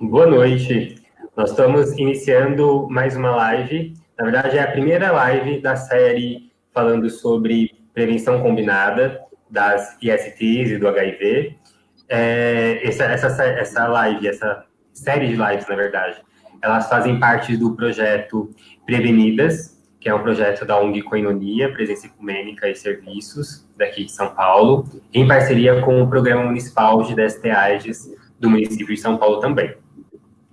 Boa noite. Nós estamos iniciando mais uma live. Na verdade, é a primeira live da série falando sobre prevenção combinada das ISTs e do HIV. Essa live, essa série de lives, na verdade, elas fazem parte do projeto Prevenidas, que é um projeto da ONG Koinonia, Presença Ecumênica e Serviços, daqui de São Paulo, em parceria com o Programa Municipal de DST-AIDS do município de São Paulo também.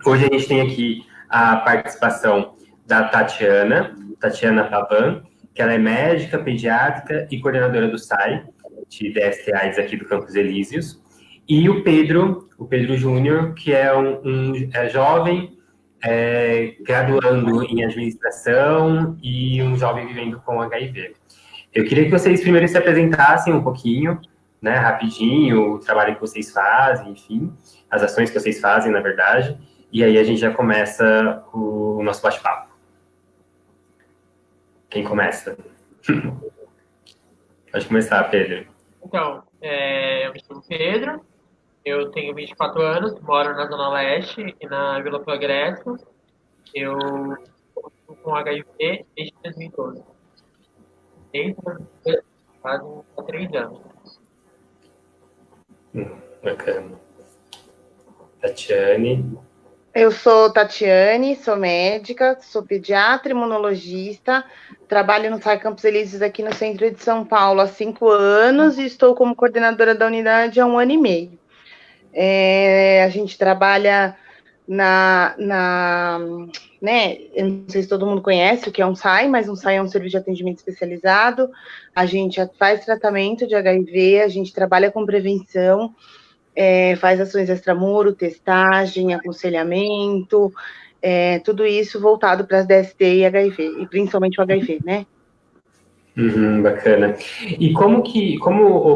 Hoje a gente tem aqui a participação da Tatiana Pavan, que ela é médica, pediátrica e coordenadora do SAI, de DST-AIDS aqui do Campos Elíseos, e o Pedro Júnior, que é um jovem graduando em administração e um jovem vivendo com HIV. Eu queria que vocês primeiro se apresentassem um pouquinho, né, rapidinho, o trabalho que vocês fazem, enfim, as ações que vocês fazem, na verdade, e aí a gente já começa o nosso bate-papo. Quem começa? Pode começar, Pedro. Então, eu me chamo Pedro, eu tenho 24 anos, moro na Zona Leste e na Vila Progresso. Eu estou com HIV desde 2012. Desde 2012, fazem 3 anos. Bacana. Tatiane. Eu sou Tatiane, sou médica, sou pediatra, imunologista, trabalho no SAI Campos Elíseos aqui no centro de São Paulo há 5 anos e estou como coordenadora da unidade há 1 ano e meio. A gente trabalha né, eu não sei se todo mundo conhece o que é um SAI, mas um SAI é um serviço de atendimento especializado. A gente faz tratamento de HIV, a gente trabalha com prevenção, faz ações extramuro, testagem, aconselhamento, tudo isso voltado para as DST e HIV, e principalmente o HIV, né? Bacana. E como,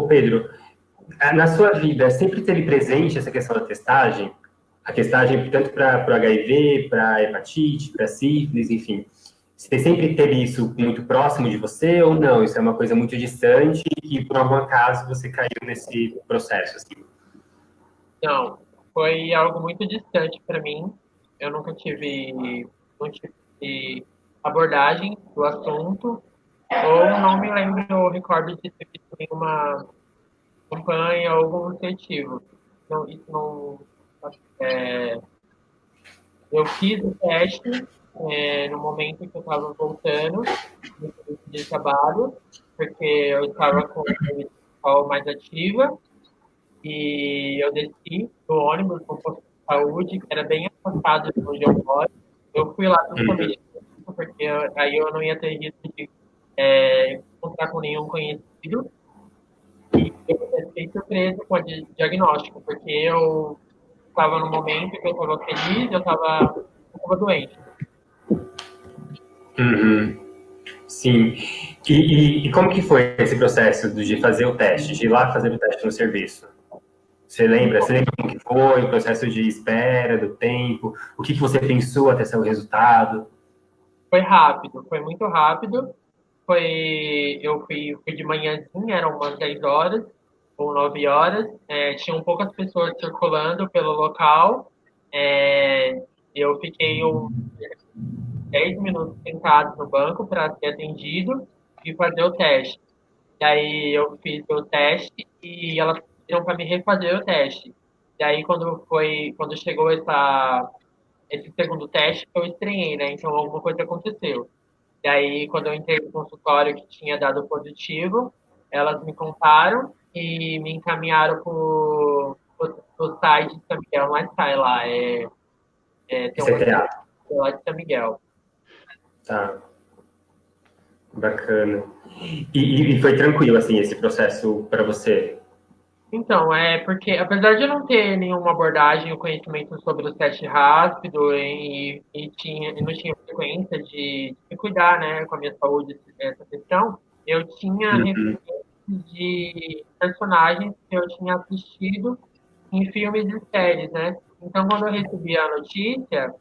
Pedro, na sua vida, sempre teve presente essa questão da testagem? A testagem tanto para o HIV, para hepatite, para sífilis, enfim. Você sempre teve isso muito próximo de você ou não? Isso é uma coisa muito distante e por algum acaso você caiu nesse processo, assim? Não, foi algo muito distante para mim. Eu não tive abordagem do assunto, ou não me lembro ou recordo de ter visto nenhuma campanha ou algum incentivo. Então, isso não. é, Eu fiz o teste no momento que eu estava voltando do serviço de trabalho, porque eu estava com a saúde mais ativa, e eu desci do ônibus no posto de saúde, que era bem afastado de onde eu moro. Eu fui lá justamente porque aí eu não ia ter risco de encontrar com nenhum conhecido, e eu fiquei surpreso com o diagnóstico, porque eu estava no momento que eu estava feliz, eu estava doente. Uhum. Sim. E como que foi esse processo de fazer o teste, de ir lá fazer o teste no serviço? Você lembra? Você lembra como que foi o processo de espera, do tempo? O que você pensou até ser o resultado? Foi rápido, foi muito rápido. Eu fui de manhãzinha, eram umas 10 horas ou 9 horas. Tinham poucas pessoas circulando pelo local. Eu fiquei uns 10 minutos sentado no banco para ser atendido e fazer o teste. Daí eu fiz o teste e elas pediram para me refazer o teste. Daí quando chegou esse segundo teste, eu estranhei, né? Então alguma coisa aconteceu. E aí, quando eu entrei no consultório que tinha dado positivo, elas me contaram e me encaminharam para o site de São Miguel, não é SAI lá, tem uma CTA. lá de São Miguel. Tá. Bacana. E foi tranquilo, assim, esse processo para você? Então, porque apesar de eu não ter nenhuma abordagem ou conhecimento sobre o teste rápido e não tinha frequência de me cuidar, né, com a minha saúde, essa questão, eu tinha Uhum. referências de personagens que eu tinha assistido em filmes e séries, né? Então, quando eu recebi a notícia,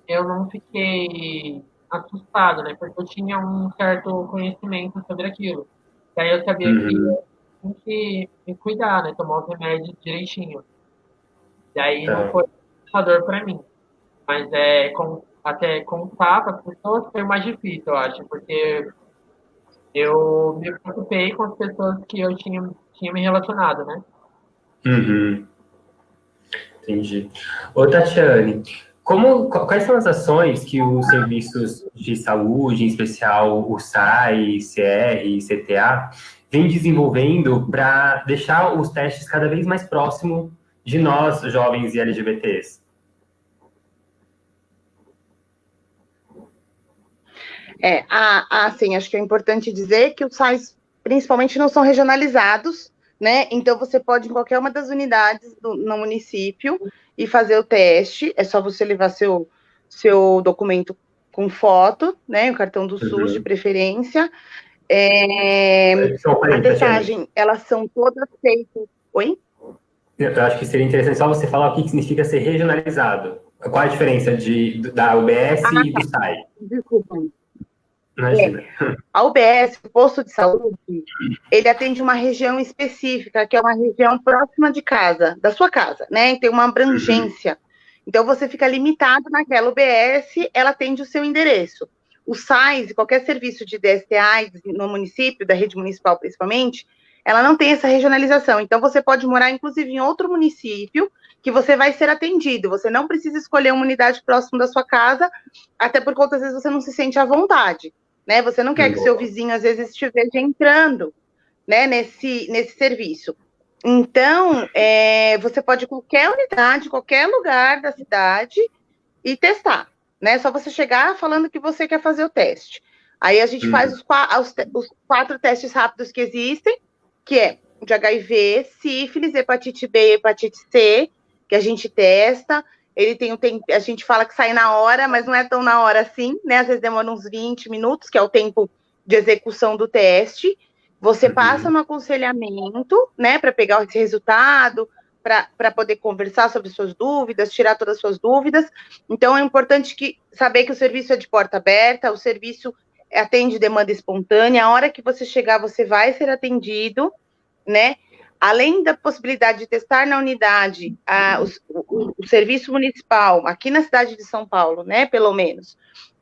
eu não fiquei assustado, né? Porque eu tinha um certo conhecimento sobre aquilo. Daí eu sabia que Uhum. tem que me cuidar, né? Tomar os remédios direitinho. Daí não Tá. foi assustador para mim. Mas até contar para as pessoas foi mais difícil, eu acho, porque eu me preocupei com as pessoas que eu tinha me relacionado, né? Uhum, entendi. Ô, Tatiane, quais são as ações que os serviços de saúde, em especial o SAI, CR e CTA, vem desenvolvendo para deixar os testes cada vez mais próximo de nós, jovens e LGBTs? Assim, acho que é importante dizer que os SAIs, principalmente, não são regionalizados, né? Então, você pode, em qualquer uma das unidades no município, e fazer o teste. É só você levar seu documento com foto, né? O cartão do SUS, de Uhum. preferência. Só um A parênteses, Tatiane. testagem, elas são todas feitas... Oi? Eu acho que seria interessante só você falar o que significa ser regionalizado. Qual a diferença da UBS e do SAI? Desculpa. Imagina. A UBS, o posto de saúde, ele atende uma região específica, que é uma região próxima de casa, da sua casa, né? E tem uma abrangência. Então, você fica limitado naquela UBS, ela atende o seu endereço. O SAIS, qualquer serviço de DST-AIDS no município, da rede municipal principalmente, ela não tem essa regionalização. Então, você pode morar, inclusive, em outro município, que você vai ser atendido. Você não precisa escolher uma unidade próxima da sua casa, até porque, outras vezes, você não se sente à vontade. Né? Você não quer que seu vizinho, às vezes, esteja entrando, né, nesse serviço. Então, você pode ir em qualquer unidade, qualquer lugar da cidade e testar. Né? Só você chegar falando que você quer fazer o teste. Aí a gente faz os 4 testes rápidos que existem, que é de HIV, sífilis, hepatite B e hepatite C, que a gente testa. Ele tem a gente fala que sai na hora, mas não é tão na hora assim, né? Às vezes demora uns 20 minutos, que é o tempo de execução do teste. Você passa no aconselhamento, né, para pegar esse resultado, para poder conversar sobre suas dúvidas, tirar todas as suas dúvidas. Então, é importante saber que o serviço é de porta aberta, o serviço atende demanda espontânea, a hora que você chegar, você vai ser atendido, né? Além da possibilidade de testar na unidade, o serviço municipal, aqui na cidade de São Paulo, né, pelo menos,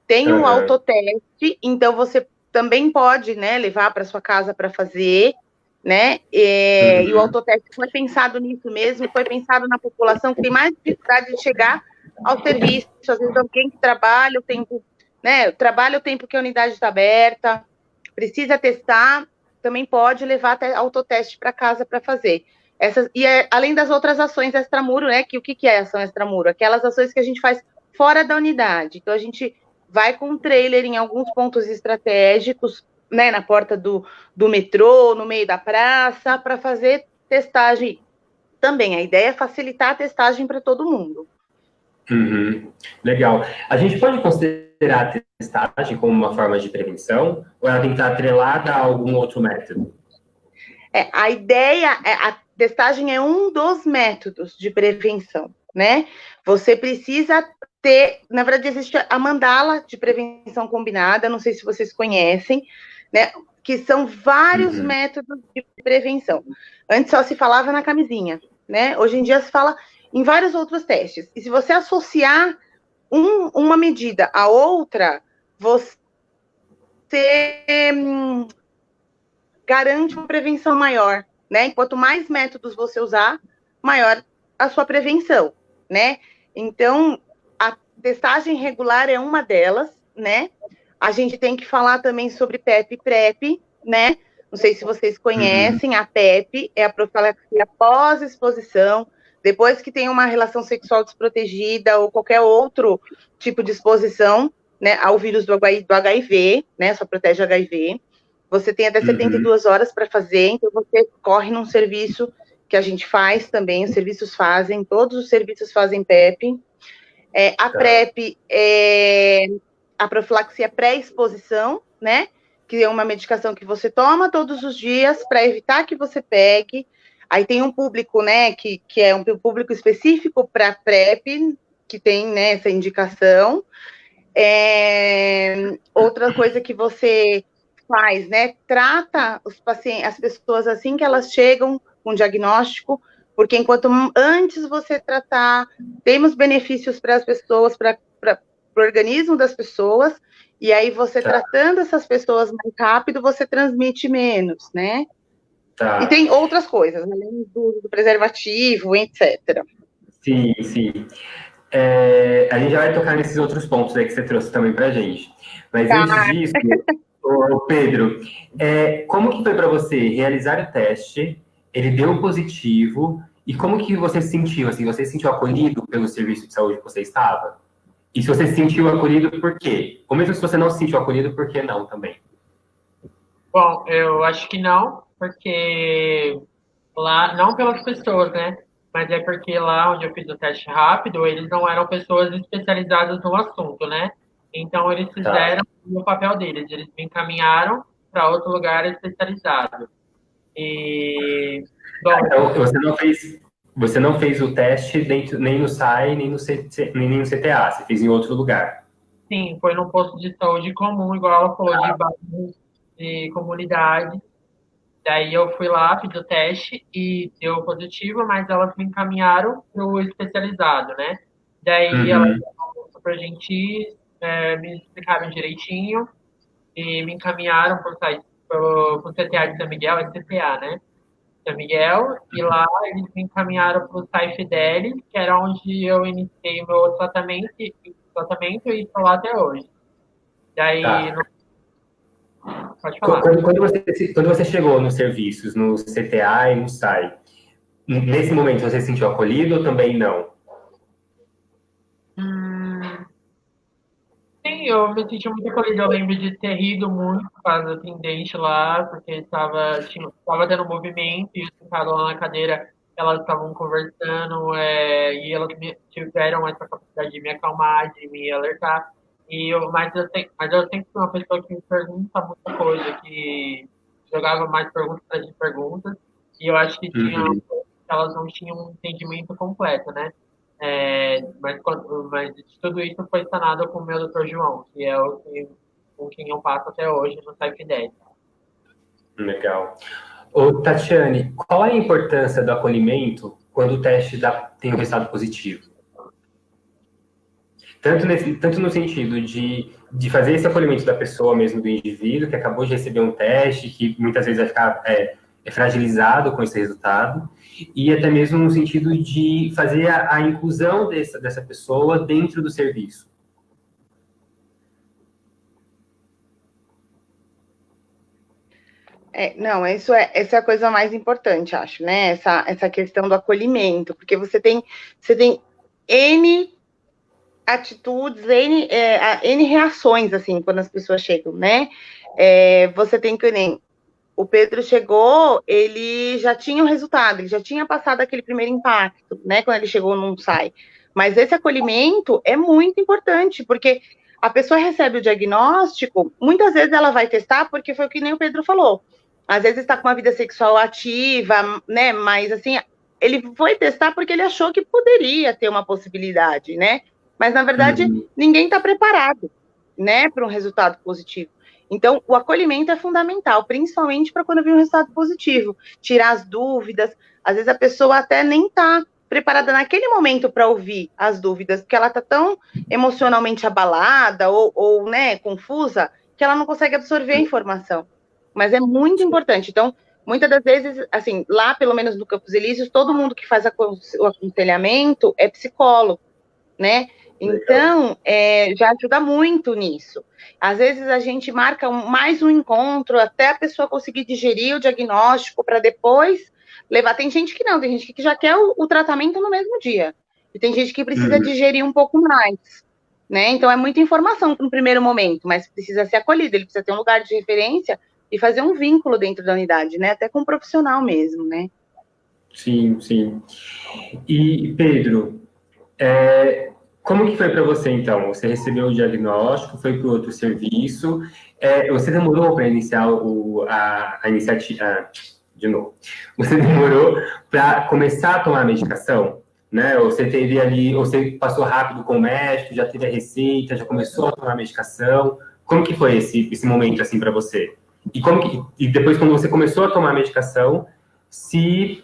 tem o autoteste, então você também pode, né, levar para sua casa para fazer, né, e o autoteste foi pensado nisso mesmo, foi pensado na população que tem mais dificuldade de chegar ao serviço, às vezes alguém que trabalha o tempo, né, trabalha o tempo que a unidade está aberta, precisa testar, também pode levar até autoteste para casa para fazer. Além das outras ações extramuro, né? O que é ação extramuro? Aquelas ações que a gente faz fora da unidade. Então, a gente vai com um trailer em alguns pontos estratégicos, né? Na porta do metrô, no meio da praça, para fazer testagem também. A ideia é facilitar a testagem para todo mundo. Legal. A gente pode considerar a testagem como uma forma de prevenção ou ela tem que estar atrelada a algum outro método? A ideia, a testagem é um dos métodos de prevenção, né? Você precisa ter, na verdade, existe a mandala de prevenção combinada, não sei se vocês conhecem, né? Que são vários métodos de prevenção. Antes só se falava na camisinha, né? Hoje em dia se fala em vários outros testes. E se você associar uma medida à outra, você garante uma prevenção maior, né? E quanto mais métodos você usar, maior a sua prevenção, né? Então, a testagem regular é uma delas, né? A gente tem que falar também sobre PEP e PrEP, né? Não sei se vocês conhecem, a PEP é a profilaxia pós-exposição, depois que tem uma relação sexual desprotegida ou qualquer outro tipo de exposição, né, ao vírus do HIV, né? Só protege HIV. Você tem até 72 horas para fazer, então você corre num serviço que a gente faz também, os serviços fazem, todos os serviços fazem PEP. A PrEP é a profilaxia pré-exposição, né? Que é uma medicação que você toma todos os dias para evitar que você pegue. Aí tem um público, né, que é um público específico para PrEP, que tem, né, essa indicação. Outra coisa que você faz, né? Trata os pacientes, as pessoas assim que elas chegam com diagnóstico, Porque enquanto antes você tratar, temos benefícios para as pessoas, para o organismo das pessoas, e aí você tratando essas pessoas mais rápido, você transmite menos, né? Tá. E tem outras coisas, além do preservativo, etc. Sim, sim. A gente já vai tocar nesses outros pontos aí que você trouxe também pra gente. Mas Tá. antes disso, ô Pedro, como que foi para você realizar o teste? Ele deu positivo, e como que você se sentiu? Assim, você se sentiu acolhido pelo serviço de saúde que você estava? E se você se sentiu acolhido, por quê? Ou mesmo se você não se sentiu acolhido, por que não também? Bom, eu acho que não, porque lá, não pelas pessoas, né? Mas é porque lá onde eu fiz o teste rápido, eles não eram pessoas especializadas no assunto, né? Então eles Tá. fizeram o papel deles, eles me encaminharam para outro lugar especializado. E, bom, Então, você não fez o teste dentro, nem no SAI, nem nem no CTA, você fez em outro lugar. sim, foi num posto de saúde comum, igual ela falou, de bairro, de comunidade. Daí eu fui lá, fiz o teste e deu positivo, mas elas me encaminharam para o especializado, né? Daí elas Uhum. foram super gentis, me explicaram direitinho e me encaminharam pro CTA de São Miguel, é CTA, né? São Miguel, e lá eles me encaminharam para o SAI Fidelis, que era onde eu iniciei o meu tratamento e estou lá até hoje. Daí, Tá. pode falar. Quando você chegou nos serviços, no CTA e no SAI, nesse momento você se sentiu acolhido ou também não? Hum, Sim, eu me senti muito acolhido. Eu lembro de ter rido muito com as atendentes lá, porque estava tendo movimento e eu sentado lá na cadeira, elas estavam conversando, e elas tiveram essa capacidade de me acalmar, de me alertar. Mas eu sempre fui uma pessoa que me pergunta muita coisa, que jogava mais perguntas atrás de perguntas, e eu acho que Uhum. elas não tinham um entendimento completo, né? Mas de tudo isso foi sanado com o meu doutor João, que é com quem eu passo até hoje no Type 10. Legal. Ô, Tatiane, qual é a importância do acolhimento quando o teste tem um resultado positivo? Tanto no sentido de fazer esse acolhimento da pessoa mesmo, do indivíduo, que acabou de receber um teste, que muitas vezes vai ficar fragilizado com esse resultado, e até mesmo no sentido de fazer a inclusão dessa pessoa dentro do serviço. Não, essa é a coisa mais importante, acho, né? Essa questão do acolhimento, porque você tem N atitudes, N reações, assim, quando as pessoas chegam, né? Você tem que nem o Pedro chegou, ele já tinha o resultado, ele já tinha passado aquele primeiro impacto, né? Quando ele chegou num SAI. Mas esse acolhimento é muito importante, porque a pessoa recebe o diagnóstico, muitas vezes ela vai testar, porque foi o que nem o Pedro falou. Às vezes está com uma vida sexual ativa, né? Mas assim, ele foi testar porque ele achou que poderia ter uma possibilidade, né? Mas na verdade, ninguém está preparado, né, para um resultado positivo. Então, o acolhimento é fundamental, principalmente para quando vem um resultado positivo. Tirar as dúvidas. Às vezes a pessoa até nem está preparada naquele momento para ouvir as dúvidas, porque ela está tão emocionalmente abalada ou né, confusa, que ela não consegue absorver a informação. Mas é muito importante. Então, muitas das vezes, assim, lá, pelo menos no Campos Elíseos, todo mundo que faz o aconselhamento é psicólogo, né? Então, já ajuda muito nisso. Às vezes a gente marca mais um encontro até a pessoa conseguir digerir o diagnóstico para depois levar. Tem gente que não, tem gente que já quer o tratamento no mesmo dia. E tem gente que precisa digerir um pouco mais, né? Então é muita informação no primeiro momento, mas precisa ser acolhido, ele precisa ter um lugar de referência e fazer um vínculo dentro da unidade, né? Até com o profissional mesmo, né? Sim, sim. E, Pedro, como que foi para você, então? Você recebeu o diagnóstico, foi para outro serviço, você demorou para iniciar a iniciativa, de novo, você demorou para começar a tomar a medicação, né? Ou você teve ali, ou você passou rápido com o médico, já teve a receita, já começou a tomar a medicação, como que foi esse momento, assim, para você? E depois, quando você começou a tomar a medicação, se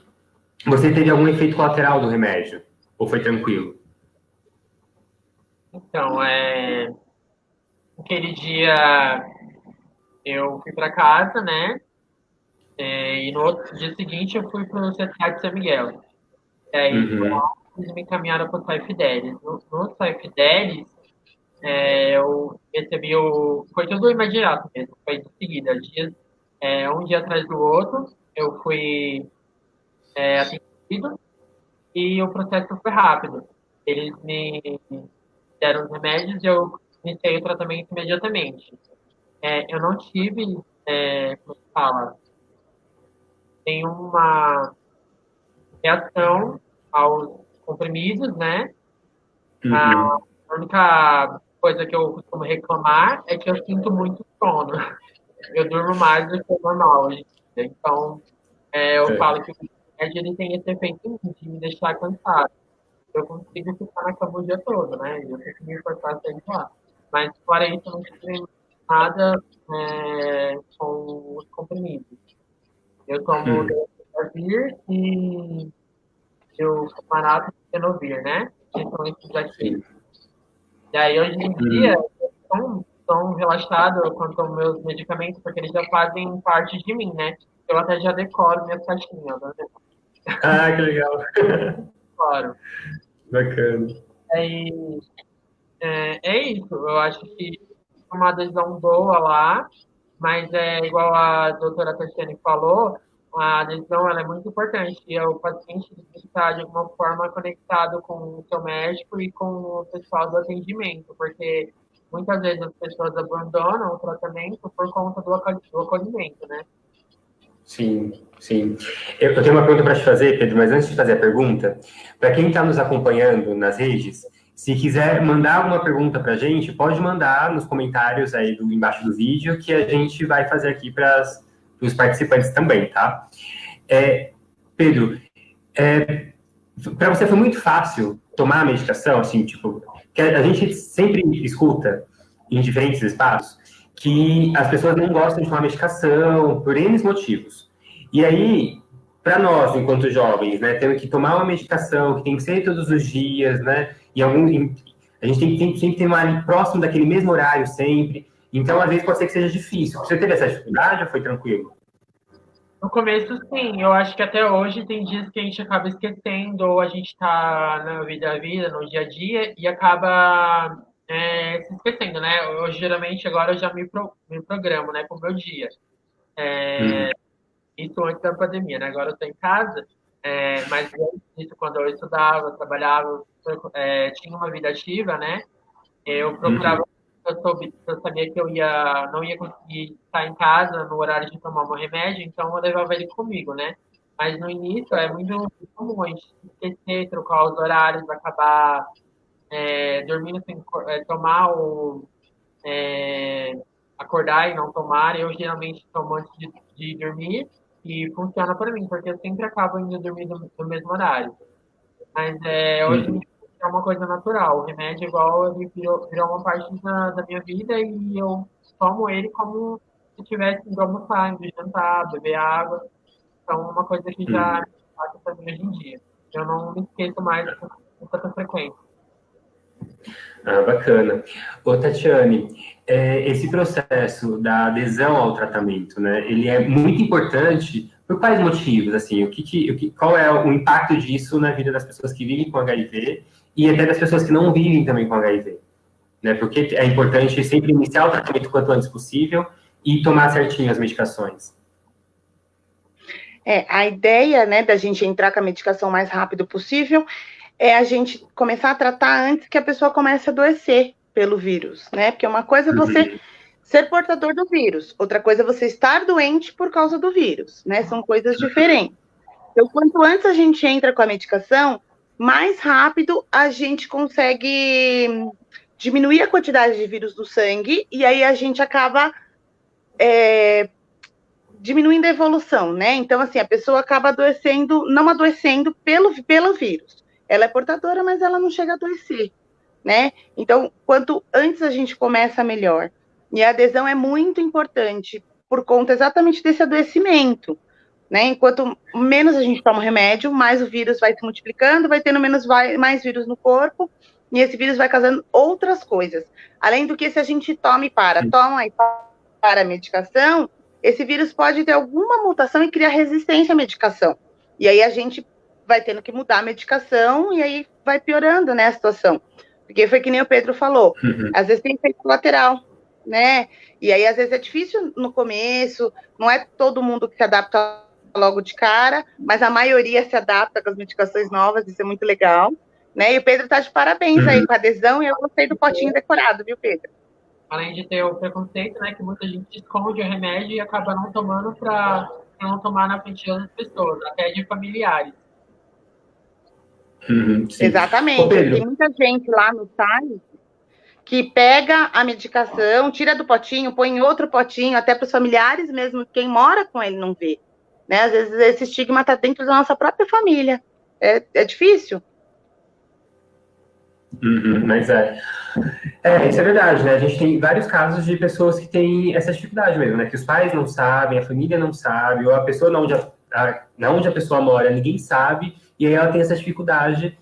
Você teve algum efeito colateral do remédio? Ou foi tranquilo? Então, aquele dia eu fui para casa, né? E no outro dia seguinte eu fui para o CTA de São Miguel. E aí, Uhum. eles me encaminharam para o Sai Fidelis. No Sai Fidelis, eu recebi o... Foi tudo imediato mesmo, foi de seguida. Um dia atrás do outro, eu fui atendido e o processo foi rápido. Eles me deram os remédios e eu iniciei o tratamento imediatamente. Eu não tive, como se fala, nenhuma reação aos comprimidos, né? A Uhum. única coisa que eu costumo reclamar é que eu sinto muito sono. Eu durmo mais do que o normal hoje em dia. Então, eu É. falo que o remédio ele tem esse efeito em mim, de me deixar cansado. Eu consigo ficar na cama o dia todo, né? Eu tenho que me esforçar sempre lá. Mas, fora isso, eu não tive nada com os comprimidos. Eu tomo Uhum. Dexavir e o Fumarato e o Tenovir, né? Que são esses aqui. Sim. E aí, hoje em dia, Uhum. eu estou tão relaxado quanto aos meus medicamentos, porque eles já fazem parte de mim, né? Eu até já decoro minhas caixinhas, né? Ah, que legal. Decoro. Bacana. Aí, é isso. Eu acho que uma adesão boa lá, mas é igual a doutora Tatiane falou, a adesão ela é muito importante. E o paciente tem que estar, de alguma forma, conectado com o seu médico e com o pessoal do atendimento, porque muitas vezes as pessoas abandonam o tratamento por conta do acolhimento, né? Sim, sim. Eu tenho uma pergunta para te fazer, Pedro, mas antes de fazer a pergunta, para quem está nos acompanhando nas redes, se quiser mandar uma pergunta para a gente, pode mandar nos comentários aí embaixo do vídeo, que a gente vai fazer aqui para os participantes também, tá? É, Pedro, para você foi muito fácil tomar a medicação, assim, tipo, que a gente sempre escuta em diferentes espaços que as pessoas não gostam de tomar medicação por N motivos. E aí, para nós, enquanto jovens, né, tendo que tomar uma medicação que tem que ser todos os dias, né, a gente tem que sempre ter uma ali próximo daquele mesmo horário sempre. Então, às vezes, pode ser que seja difícil. Você teve essa dificuldade ou foi tranquilo? No começo, sim. Eu acho que até hoje tem dias que a gente acaba esquecendo, ou a gente está na vida a vida, no dia a dia, e acaba se esquecendo, né? Eu, geralmente, agora eu já me programo, né, para o meu dia. Uhum. Isso antes da pandemia, né? Agora eu estou em casa, mas antes disso, quando eu estudava, trabalhava, tinha uma vida ativa, né? Eu Uhum. procurava, eu sabia que não ia conseguir estar em casa no horário de tomar meu remédio, então eu levava ele comigo, né? Mas no início é muito comum a gente esquecer, trocar os horários, acabar dormindo sem tomar ou é, acordar e não tomar. Eu geralmente tomo antes de dormir e funciona para mim, porque eu sempre acabo indo dormir no mesmo horário. Mas hoje em Uhum. dia é uma coisa natural. O remédio, igual, ele virou uma parte da minha vida e eu tomo ele como se tivesse indo almoçar, indo jantar, beber água. Então, é uma coisa que já Uhum. passa para mim hoje em dia. Eu não me esqueço mais com tanta frequência. Ah, bacana. Ô, Tatiane, esse processo da adesão ao tratamento, né, ele é muito importante por quais motivos, assim, qual é o impacto disso na vida das pessoas que vivem com HIV e até das pessoas que não vivem também com HIV, né, porque é importante sempre iniciar o tratamento o quanto antes possível e tomar certinho as medicações. A ideia, né, da gente entrar com a medicação o mais rápido possível é a gente começar a tratar antes que a pessoa comece a adoecer pelo vírus, né? Porque uma coisa é você Uhum. ser portador do vírus, outra coisa é você estar doente por causa do vírus, né? São coisas diferentes. Então, quanto antes a gente entra com a medicação, mais rápido a gente consegue diminuir a quantidade de vírus do sangue e aí a gente acaba diminuindo a evolução, né? Então, assim, a pessoa acaba adoecendo, não adoecendo pelo vírus. Ela é portadora, mas ela não chega a adoecer, né? Então, quanto antes a gente começa, melhor. E a adesão é muito importante por conta exatamente desse adoecimento, né? Enquanto menos a gente toma remédio, mais o vírus vai se multiplicando, vai tendo mais vírus no corpo, e esse vírus vai causando outras coisas. Além do que, se a gente toma e para a medicação, esse vírus pode ter alguma mutação e criar resistência à medicação. E aí a gente vai tendo que mudar a medicação e aí vai piorando, né, a situação. Porque foi que nem o Pedro falou, às vezes tem efeito colateral, né? E aí às vezes é difícil no começo, não é todo mundo que se adapta logo de cara, mas a maioria se adapta com as medicações novas, isso é muito legal, né? E o Pedro tá de parabéns aí com a adesão, e eu gostei do potinho decorado, viu, Pedro? Além de ter o preconceito, né, que muita gente esconde o remédio e acaba não tomando para não tomar na frente de outras pessoas, até de familiares. Exatamente. Tem muita gente lá no site que pega a medicação, tira do potinho, põe em outro potinho, até para os familiares mesmo, quem mora com ele não vê. Né? Às vezes esse estigma está dentro da nossa própria família. É difícil. Mas isso é verdade, né? A gente tem vários casos de pessoas que têm essa dificuldade mesmo, né? Que os pais não sabem, a família não sabe, ou a pessoa onde a pessoa mora, ninguém sabe, e aí ela tem essa dificuldade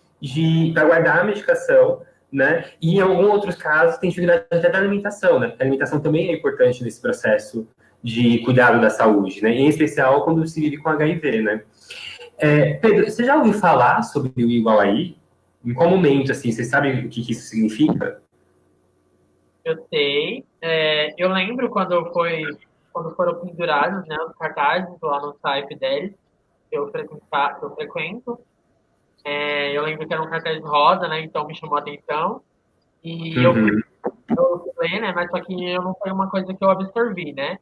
para guardar a medicação, né? E em alguns outros casos tem dificuldade até da alimentação, né? Porque a alimentação também é importante nesse processo de cuidado da saúde, né? Em especial quando se vive com HIV, né? Pedro, você já ouviu falar sobre o igual aí? Em qual momento, assim, você sabe o que isso significa? Eu sei. Eu lembro quando foram pendurados, né, os cartazes lá no site deles, que eu frequento. Eu lembro que era um cartaz rosa, né, então me chamou a atenção. E eu fui ler, né, mas só que não foi uma coisa que eu absorvi, né?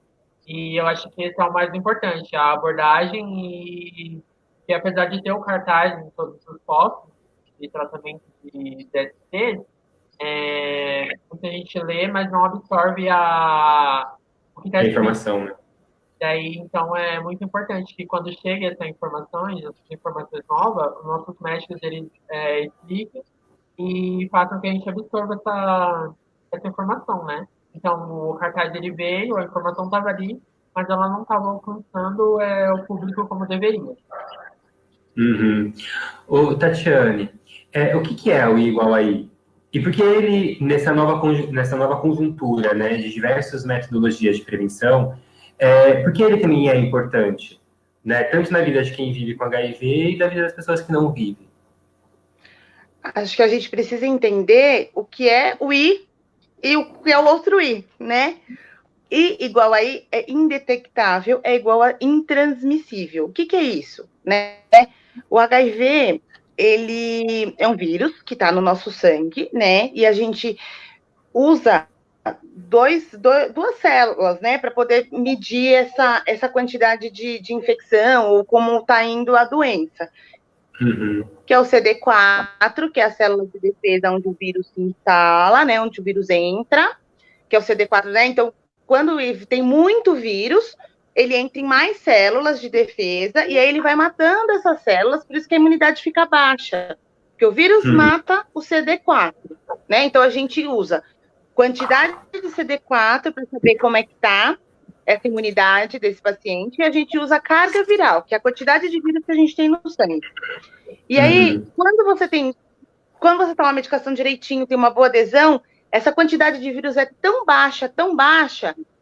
E eu acho que esse é o mais importante, a abordagem e apesar de ter o cartaz em todos os postos de tratamento de DST, muita gente lê, mas não absorve o que está A informação, né? Daí, então, é muito importante que quando chega essas informações novas, os nossos médicos, eles expliquem e façam que a gente absorva essa informação, né? Então, o cartaz, ele veio, a informação estava ali, mas ela não estava alcançando o público como deveria. Ô, Tatiane, o que é o igual aí? E por que ele, nessa nova conjuntura, né, de diversas metodologias de prevenção, por que ele também é importante? Né, tanto na vida de quem vive com HIV e da vida das pessoas que não vivem? Acho que a gente precisa entender o que é o I e o que é o outro I, né? I igual a I é indetectável, é igual a intransmissível. O que é isso? Né? O HIV, ele é um vírus que está no nosso sangue, né? E a gente usa duas células, né? Para poder medir essa quantidade de infecção ou como está indo a doença. Que é o CD4, que é a célula de defesa onde o vírus se instala, né? Onde o vírus entra, que é o CD4, né? Então, quando tem muito vírus, ele entra em mais células de defesa e aí ele vai matando essas células, por isso que a imunidade fica baixa. Porque o vírus mata o CD4, né? Então, a gente usa quantidade de CD4 para saber como é que está essa imunidade desse paciente, e a gente usa a carga viral, que é a quantidade de vírus que a gente tem no sangue. E aí, quando você toma a medicação direitinho, tem uma boa adesão, essa quantidade de vírus é tão baixa,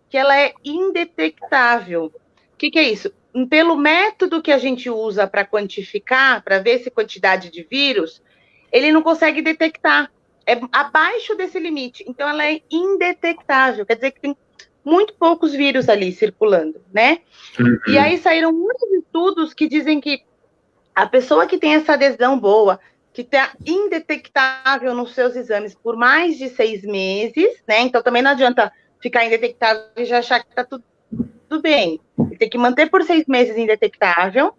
que ela é indetectável. O que é isso? Pelo método que a gente usa para quantificar, para ver essa quantidade de vírus, ele não consegue detectar. É abaixo desse limite. Então, ela é indetectável. Quer dizer que tem muito poucos vírus ali circulando, né? E aí saíram muitos estudos que dizem que a pessoa que tem essa adesão boa, que está indetectável nos seus exames por mais de 6 meses, né? Então também não adianta ficar indetectável e já achar que está tudo bem. Tem que manter por 6 meses indetectável.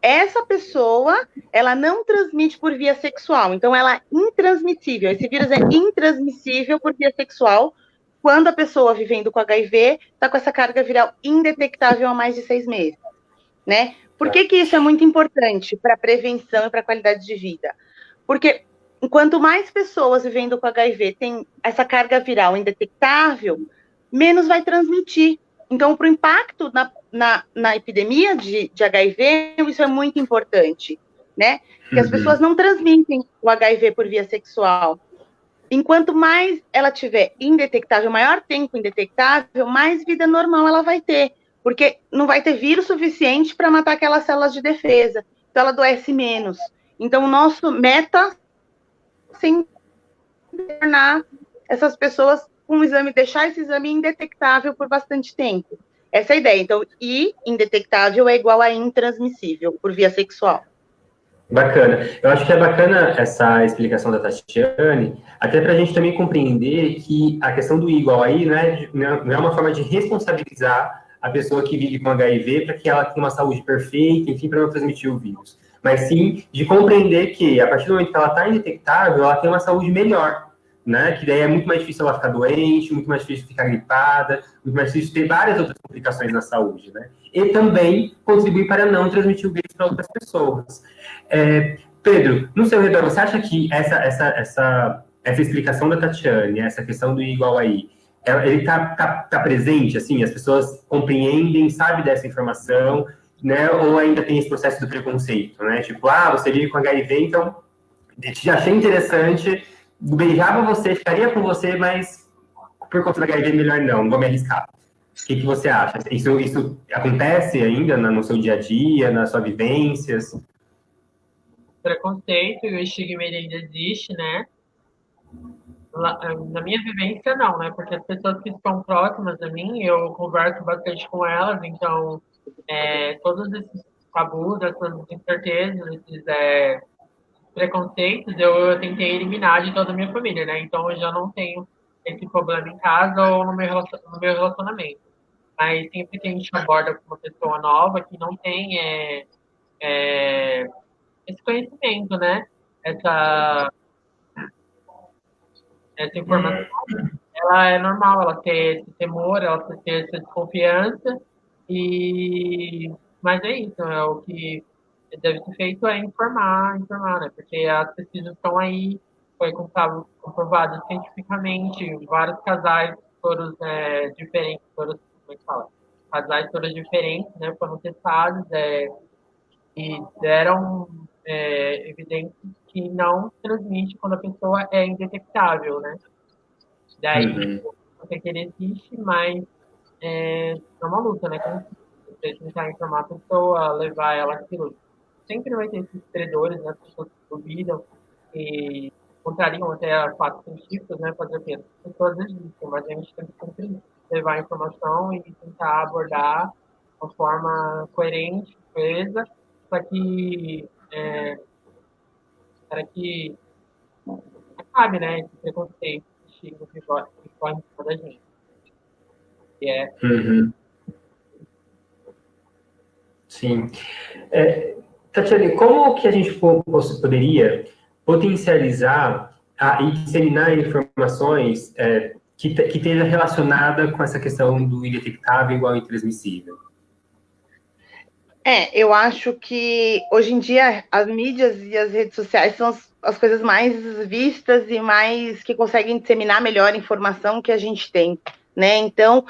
Essa pessoa, ela não transmite por via sexual, então ela é intransmissível. Esse vírus é intransmissível por via sexual quando a pessoa vivendo com HIV está com essa carga viral indetectável há mais de 6 meses, né? Por que isso é muito importante para a prevenção e para a qualidade de vida? Porque quanto mais pessoas vivendo com HIV têm essa carga viral indetectável, menos vai transmitir. Então, para o impacto na epidemia de HIV, isso é muito importante, né? Que as pessoas não transmitem o HIV por via sexual. Enquanto mais ela tiver indetectável, maior tempo indetectável, mais vida normal ela vai ter, porque não vai ter vírus suficiente para matar aquelas células de defesa. Então ela adoece menos. Então o nosso meta é tornar essas pessoas com um exame, deixar esse exame indetectável por bastante tempo. Essa é a ideia. Então, indetectável é igual a intransmissível por via sexual. Bacana. Eu acho que é bacana essa explicação da Tatiane, até para a gente também compreender que a questão do igual aí não é uma forma de responsabilizar a pessoa que vive com HIV para que ela tenha uma saúde perfeita, enfim, para não transmitir o vírus. Mas sim de compreender que, a partir do momento que ela está indetectável, ela tem uma saúde melhor, né? Que daí é muito mais difícil ela ficar doente, muito mais difícil ficar gripada, muito mais difícil ter várias outras complicações na saúde, né? E também contribuir para não transmitir o vírus para outras pessoas. Pedro, no seu redor, você acha que essa explicação da Tatiane, essa questão do igual aí, ele tá presente, assim, as pessoas compreendem, sabem dessa informação, né? Ou ainda tem esse processo do preconceito, né? Tipo, você vive com HIV, então já achei interessante, beijava você, ficaria com você, mas por conta do HIV, melhor não vou me arriscar. O que você acha? Isso acontece ainda no seu dia a dia, nas suas vivências? Preconceito e o estigma ainda existe, né? Na minha vivência, não, né? Porque as pessoas que estão próximas a mim, eu converso bastante com elas, então todos esses tabus, essas incertezas, esses preconceitos, eu tentei eliminar de toda a minha família, né? Então, eu já não tenho esse problema em casa ou no meu relacionamento. Mas sempre que a gente aborda com uma pessoa nova que não tem esse conhecimento, né? Essa informação, ela é normal, ela ter esse temor, ela ter essa desconfiança, mas é isso, o que deve ser feito é informar, né? Porque as pesquisas estão aí, foi comprovado cientificamente, vários casais, todos diferentes, todos, como é que fala? Casais todos diferentes, né? Foram testados e deram evidências que não transmite quando a pessoa é indetectável, né? Daí, você que ele existe, mas é uma luta, né? Como você tentar informar a pessoa, levar ela aquilo. Sempre vai ter esses credores, né? As pessoas que duvidam e contrariam até fatos científicos, né? Fazer o quê? As pessoas existem, mas a gente tem que sempre levar a informação e tentar abordar de uma forma coerente, coesa, para que acabe, né? Esse preconceito, esse estigma que corre em cima da gente. Sim. Tatiane, como que a gente poderia potencializar e disseminar informações que esteja relacionada com essa questão do indetectável igual ao intransmissível? Eu acho que hoje em dia as mídias e as redes sociais são as coisas mais vistas e mais que conseguem disseminar melhor a informação que a gente tem, né? Então,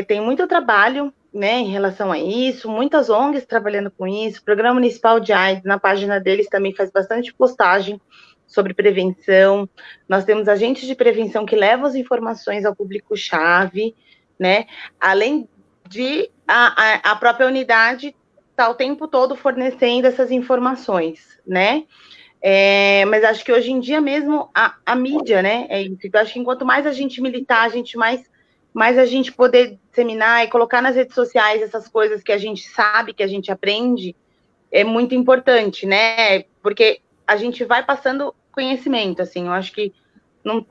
tem muito trabalho, né, em relação a isso, muitas ONGs trabalhando com isso, o Programa Municipal de AIDS, na página deles também faz bastante postagem sobre prevenção, nós temos agentes de prevenção que levam as informações ao público-chave, né, além de a própria unidade tá o tempo todo fornecendo essas informações, né, mas acho que hoje em dia mesmo a mídia, né, eu acho que enquanto mais a gente militar, a gente mais a gente poder disseminar e colocar nas redes sociais essas coisas que a gente sabe, que a gente aprende, é muito importante, né? Porque a gente vai passando conhecimento, assim, eu acho que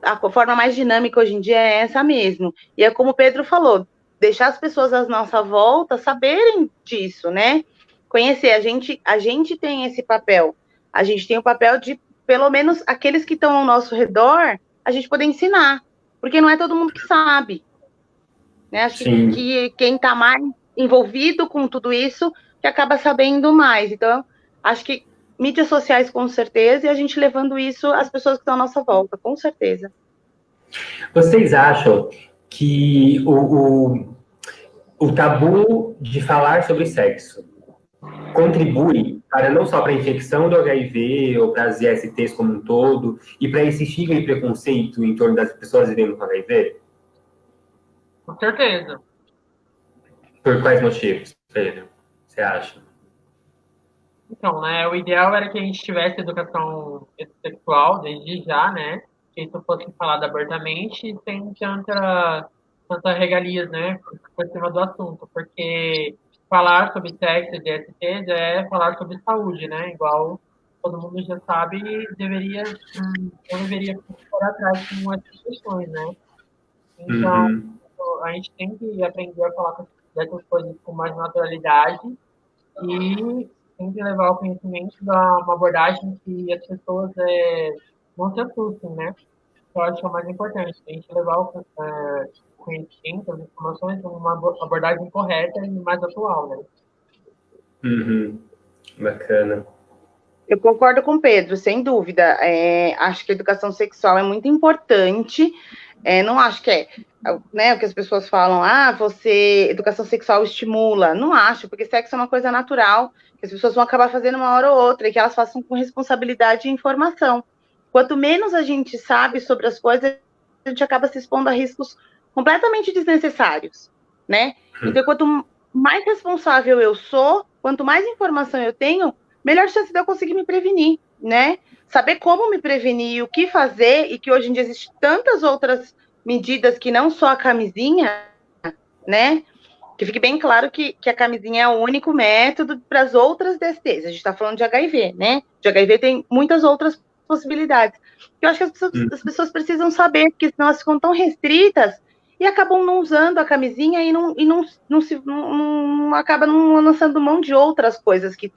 a forma mais dinâmica hoje em dia é essa mesmo. E é como o Pedro falou, deixar as pessoas à nossa volta saberem disso, né? Conhecer, a gente tem esse papel, a gente tem o papel de, pelo menos, aqueles que estão ao nosso redor, a gente poder ensinar, porque não é todo mundo que sabe. Né? Acho que quem está mais envolvido com tudo isso que acaba sabendo mais. Então, acho que mídias sociais, com certeza, e a gente levando isso às pessoas que estão à nossa volta, com certeza. Vocês acham que o tabu de falar sobre sexo contribui para não só para a infecção do HIV ou para as ISTs como um todo e para esse estigma e preconceito em torno das pessoas vivendo com HIV? Com certeza. Por quais motivos, Pedro? Você acha? Então, né, o ideal era que a gente tivesse educação sexual desde já, né? Que isso fosse falado abertamente, sem tanta regalias, né, por cima do assunto, porque falar sobre sexo e DSTs é falar sobre saúde, né? Igual todo mundo já sabe, não deveria ficar atrás com essas questões, né? Então, Uhum. a gente tem que aprender a falar dessas coisas com mais naturalidade e tem que levar o conhecimento da uma abordagem que as pessoas não se assustem, né? Eu acho que é o mais importante, a gente levar o conhecimento, as informações, uma abordagem correta e mais atual, né? Uhum. Bacana. Eu concordo com o Pedro, sem dúvida. Acho que a educação sexual é muito importante. Não acho que né, o que as pessoas falam, educação sexual estimula. Não acho, porque sexo é uma coisa natural, que as pessoas vão acabar fazendo uma hora ou outra, e que elas façam com responsabilidade e informação. Quanto menos a gente sabe sobre as coisas, a gente acaba se expondo a riscos completamente desnecessários, né? Então, quanto mais responsável eu sou, quanto mais informação eu tenho, melhor chance de eu conseguir me prevenir, né? Saber como me prevenir, o que fazer, e que hoje em dia existem tantas outras medidas que não só a camisinha, né? Que fique bem claro que a camisinha é o único método para as outras DSTs. A gente está falando de HIV, né? De HIV tem muitas outras possibilidades. Eu acho que as pessoas precisam saber, porque senão elas ficam tão restritas e acabam não usando a camisinha e não acaba não lançando mão de outras coisas que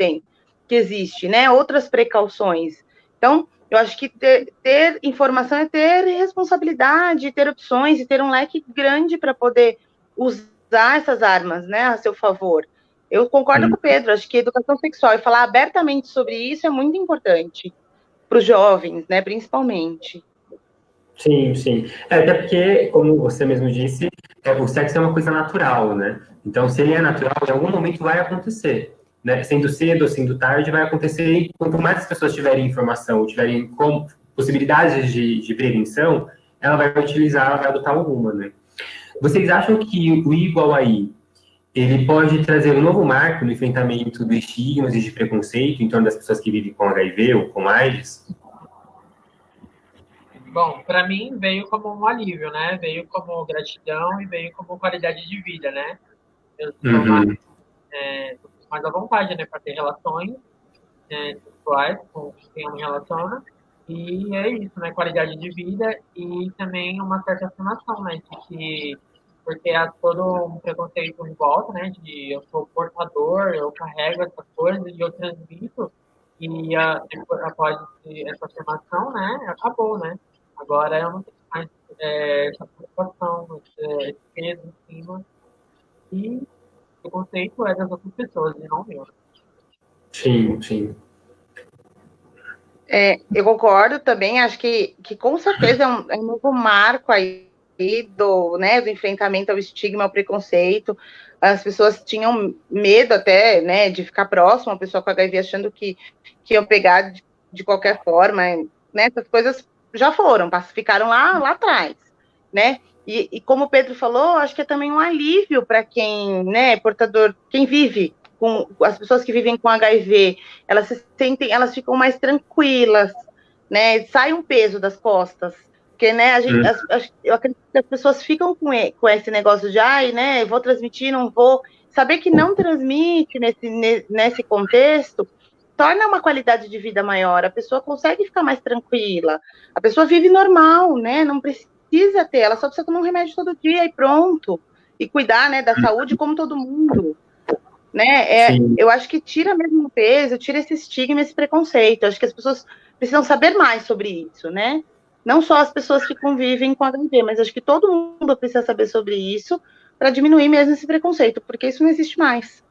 existe, né? Outras precauções. Então, eu acho que ter informação é ter responsabilidade, ter opções e ter um leque grande para poder usar essas armas, né, a seu favor. Eu concordo com o Pedro, acho que educação sexual e falar abertamente sobre isso é muito importante para os jovens, né, principalmente. Sim, sim. Até porque, como você mesmo disse, o sexo é uma coisa natural, né? Então, se ele é natural, em algum momento vai acontecer, né? Sendo cedo ou sendo tarde, vai acontecer. E quanto mais as pessoas tiverem informação, tiverem possibilidades de prevenção, ela vai utilizar, ela vai adotar alguma, né? Vocês acham que o I igual a I, ele pode trazer um novo marco no enfrentamento dos estigmas e de preconceito em torno das pessoas que vivem com HIV ou com AIDS? Bom, para mim veio como um alívio, né? Veio como gratidão e veio como qualidade de vida, né? Eu sou mais à vontade, né, para ter relações sexuais com quem eu me relaciono. E é isso, né? Qualidade de vida e também uma certa afirmação, né? De que, porque há todo um preconceito em volta, né? De eu sou portador, eu carrego essas coisas e eu transmito. E após essa afirmação, né? Acabou, né? Agora eu não tenho mais essa preocupação, esse peso em cima. E o preconceito é das outras pessoas e não meu. Sim, sim. Eu concordo também, acho que com certeza é um novo marco aí né, do enfrentamento ao estigma, ao preconceito. As pessoas tinham medo até, né, de ficar próximo a uma pessoa com HIV, achando que iam pegar de qualquer forma, né, essas coisas já ficaram lá atrás, né, e como o Pedro falou, acho que é também um alívio para quem, né, portador, quem vive com as pessoas que vivem com HIV, elas se sentem, elas ficam mais tranquilas, né? Sai um peso das costas, porque, né? Eu acredito que as pessoas ficam com esse negócio de, né? Vou transmitir, não vou. Saber que não transmite nesse contexto torna uma qualidade de vida maior. A pessoa consegue ficar mais tranquila. A pessoa vive normal, né? Não precisa ter, ela só precisa tomar um remédio todo dia e pronto. E cuidar, né, da saúde como todo mundo. Né? Eu acho que tira mesmo o peso, tira esse estigma, esse preconceito. Eu acho que as pessoas precisam saber mais sobre isso, né? Não só as pessoas que convivem com HIV, mas acho que todo mundo precisa saber sobre isso para diminuir mesmo esse preconceito, porque isso não existe mais,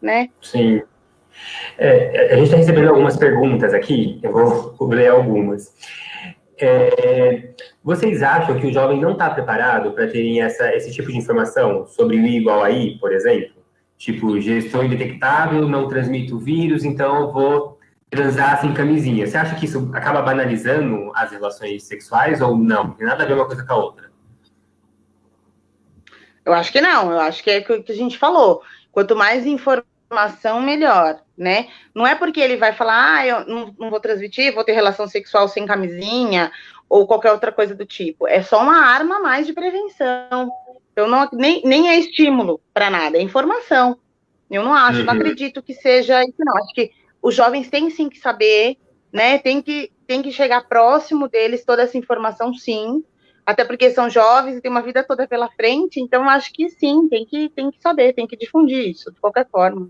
né? Sim. A gente está recebendo algumas perguntas aqui, eu vou ler algumas. Vocês acham que o jovem não está preparado para terem esse tipo de informação sobre o I igual a I, por exemplo? Tipo, já estou indetectável, não transmito vírus, então eu vou transar sem camisinha. Você acha que isso acaba banalizando as relações sexuais ou não? Tem nada a ver uma coisa com a outra. Eu acho que não, eu acho que é o que a gente falou. Quanto mais informação, melhor, né? Não é porque ele vai falar, eu não vou transmitir, vou ter relação sexual sem camisinha, ou qualquer outra coisa do tipo. É só uma arma a mais de prevenção. Eu nem é estímulo para nada, é informação. Eu não acho, não acredito que seja isso, não. Acho que os jovens têm sim que saber, né? Tem que chegar próximo deles toda essa informação, sim. Até porque são jovens e têm uma vida toda pela frente, então acho que sim, tem que saber, tem que difundir isso, de qualquer forma.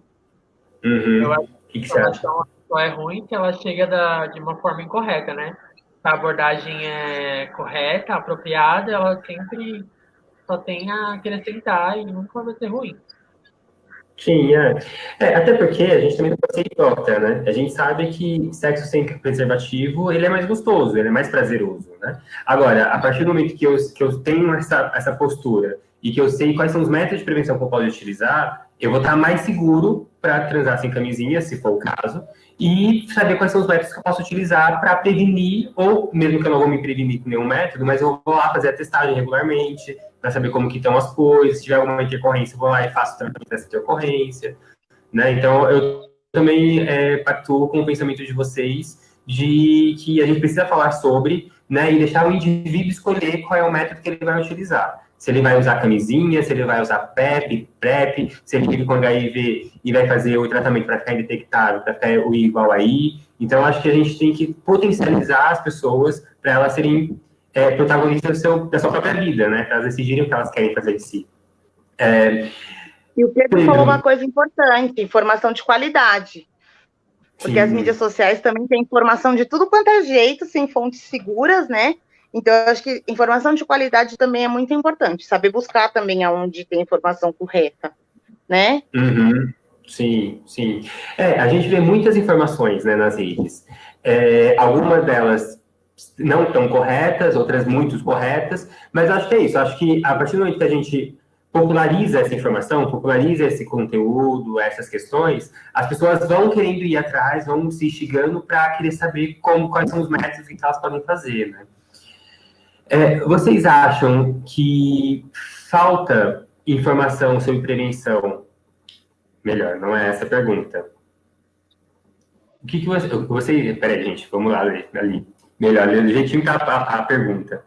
Eu acho O que que a você acha? informação só é ruim que ela chega de uma forma incorreta, né? Se a abordagem é correta, apropriada, ela sempre só tem a acrescentar e nunca vai ser ruim. Sim, até porque a gente também não pode ser hipócrita, né? A gente sabe que sexo sem preservativo, ele é mais gostoso, ele é mais prazeroso, né? Agora, a partir do momento que eu tenho essa postura e que eu sei quais são os métodos de prevenção que eu posso utilizar, eu vou estar mais seguro para transar sem camisinha, se for o caso, e saber quais são os métodos que eu posso utilizar para prevenir, ou mesmo que eu não vou me prevenir com nenhum método, mas eu vou lá fazer a testagem regularmente, para saber como que estão as coisas, se tiver alguma intercorrência, eu vou lá e faço o tratamento dessa intercorrência, né? Então, eu também pactuo com o pensamento de vocês de que a gente precisa falar sobre, né, e deixar o indivíduo escolher qual é o método que ele vai utilizar. Se ele vai usar camisinha, se ele vai usar PrEP, se ele vive com HIV e vai fazer o tratamento para ficar indetectável, para ficar o I igual a I. Então, acho que a gente tem que potencializar as pessoas para elas serem protagonistas da sua própria vida, né? Para elas decidirem o que elas querem fazer de si. E o Pedro falou uma coisa importante, informação de qualidade. Porque Sim. As mídias sociais também têm informação de tudo quanto é jeito, sem fontes seguras, né? Então, eu acho que informação de qualidade também é muito importante. Saber buscar também aonde tem informação correta, né? Uhum. Sim, sim. A gente vê muitas informações, né, nas redes. Algumas delas não tão corretas, outras muito corretas, mas acho que é isso. Acho que a partir do momento que a gente populariza essa informação, populariza esse conteúdo, essas questões, as pessoas vão querendo ir atrás, vão se instigando para querer saber quais são os métodos que elas podem fazer, né? Vocês acham que falta informação sobre prevenção? Melhor, não é essa a pergunta. O que você... Peraí, gente, vamos lá, ali. Melhor, do jeitinho que a pergunta.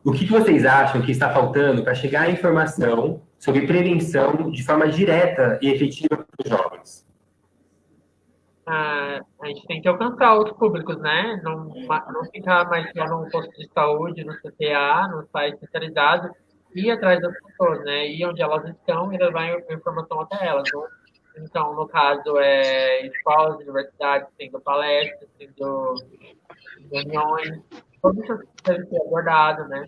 O que vocês acham que está faltando para chegar a informação sobre prevenção de forma direta e efetiva para os jovens? A gente tem que alcançar outros públicos, né? Não ficar mais só no posto de saúde, no CTA, no site especializado, ir atrás das pessoas, né? Ir onde elas estão e levar a informação até elas. Né? Então, no caso, escolas, universidades, tendo palestras, tendo reuniões, tudo isso deve ser abordado, né?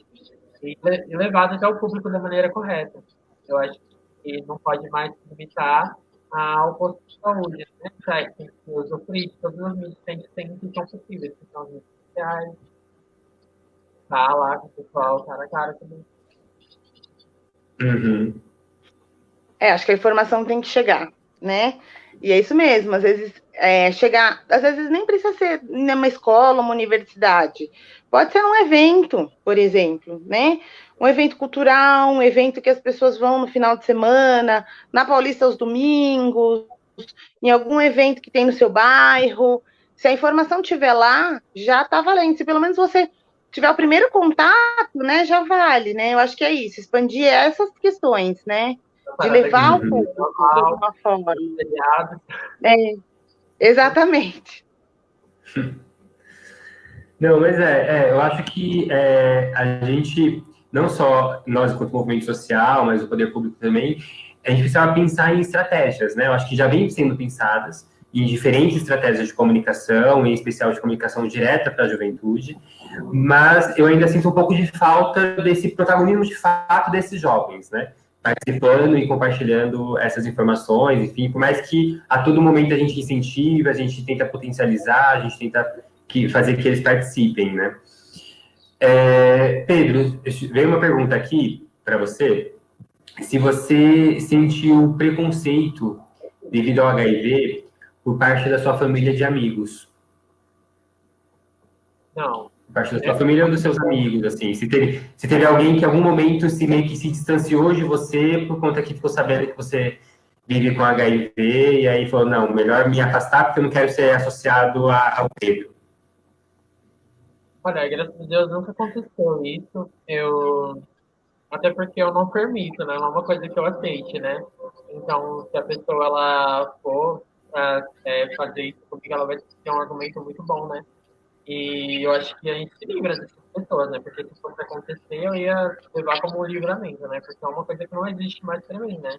E levado até o público da maneira correta. Eu acho que não pode mais se limitar ao posto de saúde, né? Tem que usufruir de todas as mídias que são possíveis, que são as mídias sociais, tá lá com o pessoal, cara a cara também. Uhum. Acho que a informação tem que chegar, né? E é isso mesmo, às vezes às vezes nem precisa ser numa escola, uma universidade. Pode ser um evento, por exemplo, né? Um evento cultural, um evento que as pessoas vão no final de semana, na Paulista aos domingos, em algum evento que tem no seu bairro. Se a informação estiver lá, já está valendo. Se pelo menos você tiver o primeiro contato, né, já vale, né? Eu acho que é isso, expandir essas questões, né? De levar o público de alguma forma. Exatamente. Não, mas eu acho que a gente, não só nós enquanto movimento social, mas o poder público também, a gente precisava pensar em estratégias, né? Eu acho que já vem sendo pensadas em diferentes estratégias de comunicação, em especial de comunicação direta para a juventude, mas eu ainda sinto um pouco de falta desse protagonismo de fato desses jovens, né? Participando e compartilhando essas informações, enfim, por mais que a todo momento a gente incentiva, a gente tenta potencializar, a gente tenta fazer que eles participem, né? Pedro, veio uma pergunta aqui para você. Se você sentiu preconceito devido ao HIV por parte da sua família de amigos. Não. Por parte da sua família ou dos seus amigos, assim. Se teve alguém que em algum momento meio que se distanciou de você por conta que ficou sabendo que você vive com HIV e aí falou, não, melhor me afastar porque eu não quero ser associado ao Pedro. Olha, graças a Deus nunca aconteceu isso. Até porque eu não permito, né? Não é uma coisa que eu aceite, né? Então, se a pessoa ela for fazer isso comigo, ela vai ter um argumento muito bom, né? E eu acho que a gente se livra dessas pessoas, né? Porque se fosse acontecer, eu ia levar como um livramento, né? Porque é uma coisa que não existe mais pra mim, né?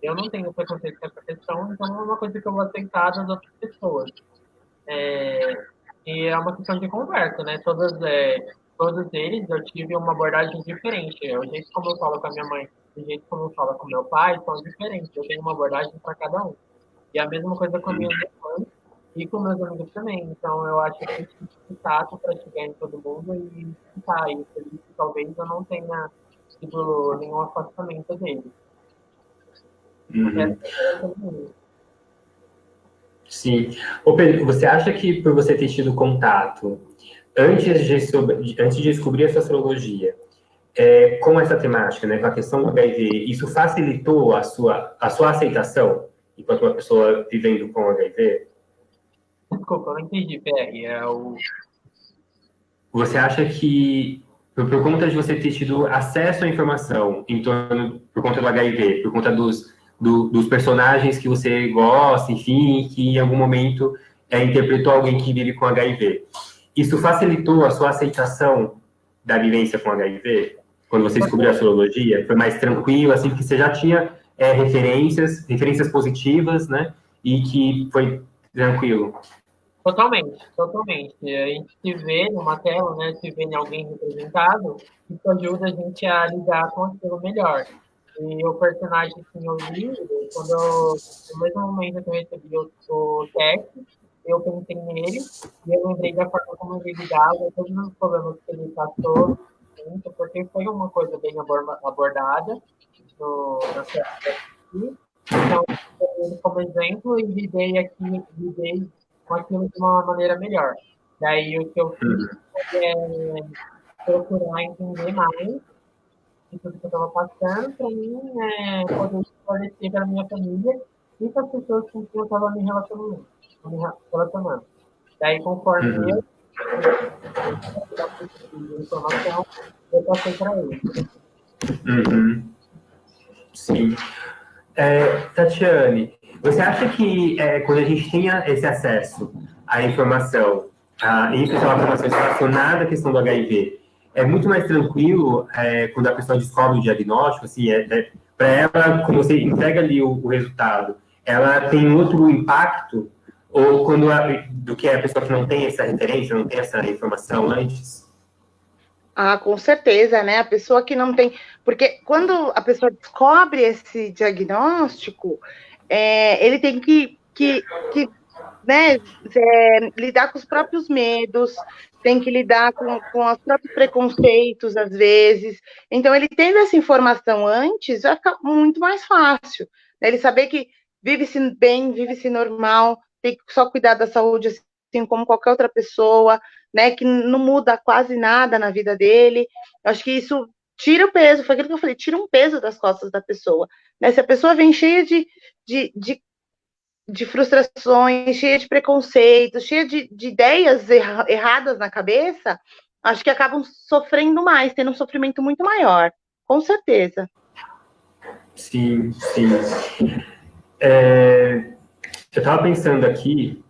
Eu não tenho preconceito com essa questão, então é uma coisa que eu vou aceitar das outras pessoas. E é uma questão de conversa, né? Todos eles eu tive uma abordagem diferente. O jeito como eu falo com a minha mãe, o jeito como eu falo com meu pai são diferentes. Eu tenho uma abordagem para cada um. E a mesma coisa com a minha mãe e com meus amigos também. Então eu acho que eu tive tato para chegar em todo mundo e tentar. E por isso talvez eu não tenha tido nenhum afastamento deles. Uhum. Sim. Ô Pedro, você acha que por você ter tido contato antes de descobrir a sua sorologia com essa temática, né, com a questão do HIV, isso facilitou a sua aceitação enquanto uma pessoa vivendo com HIV? Desculpa, eu não entendi, PR. Você acha que, por conta de você ter tido acesso à informação por conta do HIV, por conta dos personagens que você gosta, enfim, que em algum momento interpretou alguém que vive com HIV, isso facilitou a sua aceitação da vivência com HIV? Quando você descobriu a sorologia, foi mais tranquilo, assim, porque você já tinha referências positivas, né? E que foi tranquilo. Totalmente, totalmente. A gente se vê numa tela, né? Se vê em alguém representado, isso ajuda a gente a lidar com aquilo melhor. E o personagem que eu vi, no mesmo momento que eu recebi o teste, eu pensei nele e eu lembrei da forma como ele lidava, todos os problemas que ele passou, porque foi uma coisa bem abordada na série. Então, eu como exemplo e lidei com aquilo de uma maneira melhor. Daí o que eu fiz é procurar entender mais de tudo que eu estava passando para mim poder esclarecer para a minha família e para as pessoas com quem eu estava me relacionando. Daí, conforme eu a informação, eu passei para ele. Uhum. Sim. Tatiane, você acha que quando a gente tem esse acesso à informação, em especial a informação relacionada à questão do HIV, é muito mais tranquilo quando a pessoa descobre o diagnóstico, assim, para ela, quando você entrega ali o resultado, ela tem outro impacto ou do que a pessoa que não tem essa referência, não tem essa informação antes? Ah, com certeza, né? A pessoa que não tem. Porque quando a pessoa descobre esse diagnóstico, ele tem que né, lidar com os próprios medos, tem que lidar com os próprios preconceitos, às vezes. Então, ele tendo essa informação antes, vai ficar muito mais fácil. Né? Ele saber que vive-se bem, vive-se normal, tem que só cuidar da saúde assim como qualquer outra pessoa, né, que não muda quase nada na vida dele. Eu acho que isso tira o peso, foi aquilo que eu falei, tira um peso das costas da pessoa. Né? Se a pessoa vem cheia de frustrações, cheia de preconceitos, cheia de ideias erradas na cabeça, acho que acabam sofrendo mais, tendo um sofrimento muito maior, com certeza. Sim, sim. Eu estava pensando aqui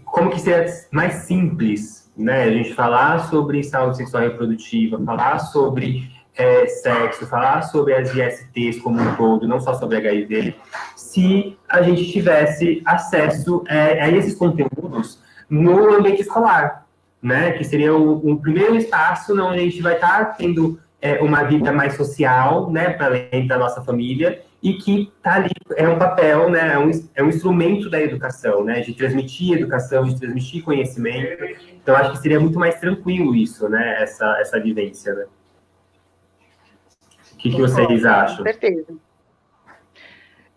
como que seria mais simples, né? A gente falar sobre saúde sexual e reprodutiva, falar sobre sexo, falar sobre as ISTs como um todo, não só sobre HIV, se a gente tivesse acesso a esses conteúdos no ambiente escolar, né? Que seria o primeiro espaço onde a gente vai estar tendo uma vida mais social, né? Para além da nossa família, e que está ali, é um papel, né, é um instrumento da educação, né, de transmitir educação, de transmitir conhecimento. Então, acho que seria muito mais tranquilo isso, né, essa vivência, né? O que vocês acham? Com certeza.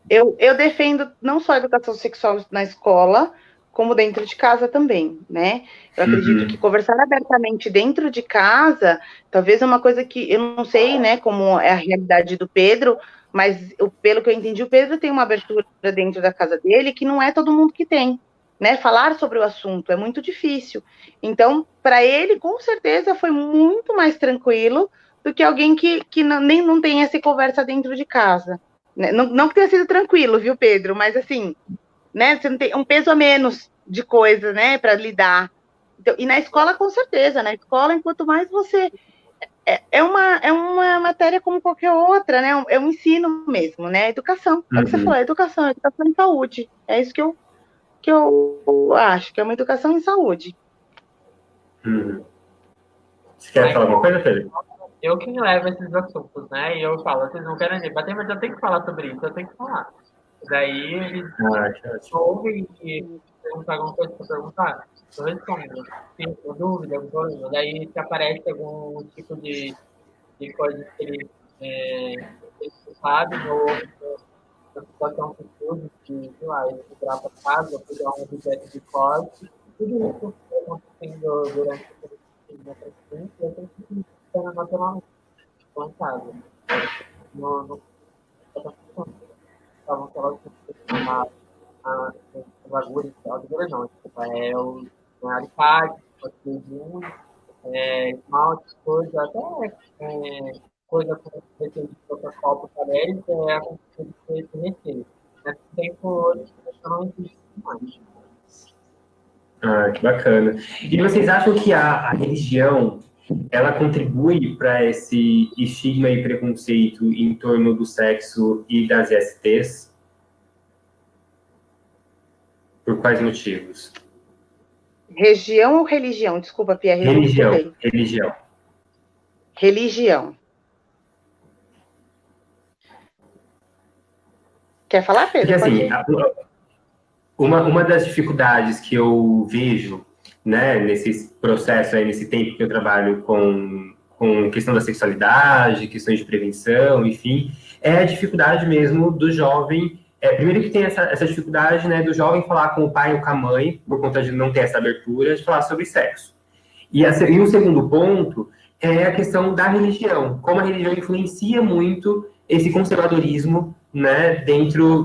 Eu defendo não só a educação sexual na escola, como dentro de casa também, né? Eu acredito que conversar abertamente dentro de casa, talvez é uma coisa que eu não sei, né, como é a realidade do Pedro, mas pelo que eu entendi, o Pedro tem uma abertura dentro da casa dele que não é todo mundo que tem, né? Falar sobre o assunto é muito difícil. Então, para ele, com certeza, foi muito mais tranquilo do que alguém que nem não tem essa conversa dentro de casa. Não, não que tenha sido tranquilo, viu, Pedro? Mas assim, né? Você não tem um peso a menos de coisa, né, para lidar. Então, e na escola, com certeza, na escola, enquanto mais você. É uma matéria como qualquer outra, né? É um ensino mesmo, né? Educação. É o que você falou, educação em saúde. É isso que eu acho, que é uma educação em saúde. Você quer falar alguma coisa, Pedro? Eu que levo esses assuntos, né? E eu falo, vocês não querem debater, mas eu tenho que falar sobre isso, eu tenho que falar. Daí eles ouvem e perguntam alguma coisa para perguntar, eu respondo. Se tem dúvida, algum problema. Daí se aparece algum tipo de coisa que eles não sabem, ou a situação futura, de, sei lá, eles migrar para casa, ou pegar um objeto de corte, tudo isso acontecendo durante a transferência, eu tenho que funcionar naturalmente, em casa. No estavam aquelas bagulho, não, desculpa, é o alicate, esmalte, coisa, até coisa com receita de Coca-Cola para eles, a condição de receita. Nesse tempo, hoje, não existe mais. Que bacana. E vocês acham que a religião, ela contribui para esse estigma e preconceito em torno do sexo e das ISTs? Por quais motivos? Região ou religião? Desculpa, Pierre, eu não escutei. Religião. Quer falar, Pedro? Porque, assim, uma das dificuldades que eu vejo, né, nesse processo aí, nesse tempo que eu trabalho com questão da sexualidade, questões de prevenção, enfim, é a dificuldade mesmo do jovem. Primeiro que tem essa dificuldade, né, do jovem falar com o pai ou com a mãe, por conta de não ter essa abertura, de falar sobre sexo. E o segundo ponto é a questão da religião, como a religião influencia muito esse conservadorismo, né,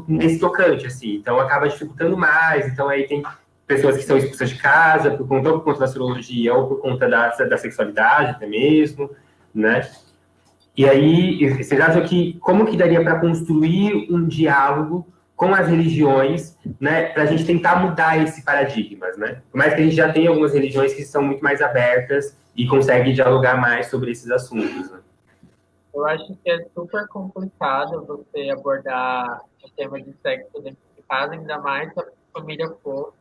nesse tocante, assim. Então, acaba dificultando mais. Então, aí tem pessoas que são expulsas de casa ou por conta da sorologia ou por conta da sexualidade até mesmo, né? E aí, vocês acham que como que daria para construir um diálogo com as religiões, né, para a gente tentar mudar esse paradigma, né? Por mais que a gente já tenha algumas religiões que são muito mais abertas e conseguem dialogar mais sobre esses assuntos, né? Eu acho que é super complicado você abordar o tema de sexo dentro de casa, ainda mais se a família for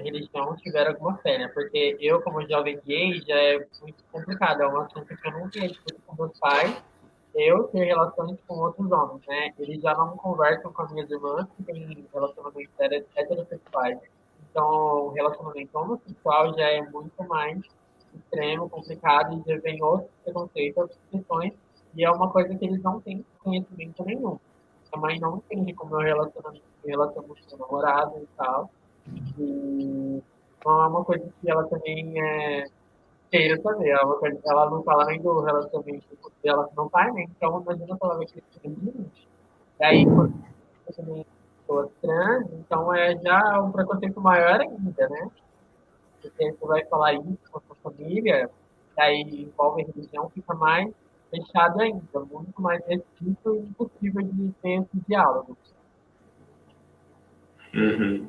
religião tiver alguma fé, né? Porque eu, como jovem gay, já é muito complicado. É um assunto que eu nunca discuto com meus pais. Eu ter relações com outros homens, né? Eles já não conversam com as minhas irmãs que têm relacionamentos heterossexuais. Então, o relacionamento homossexual já é muito mais extremo, complicado, e já vem outros preconceitos, outras questões, e é uma coisa que eles não têm conhecimento nenhum. A mãe não entende como é o relacionamento com o namorado e tal. E não é uma coisa que ela também queira saber. Ela não fala nem do relacionamento dela com o pai, né? Então, imagina se ela vai crescer de daí, quando eu também sou trans, então já um preconceito maior ainda, né? Porque você vai falar isso com a sua família, daí envolve a religião, fica mais fechado ainda, muito mais restrito e impossível de ter esse diálogo. Uhum.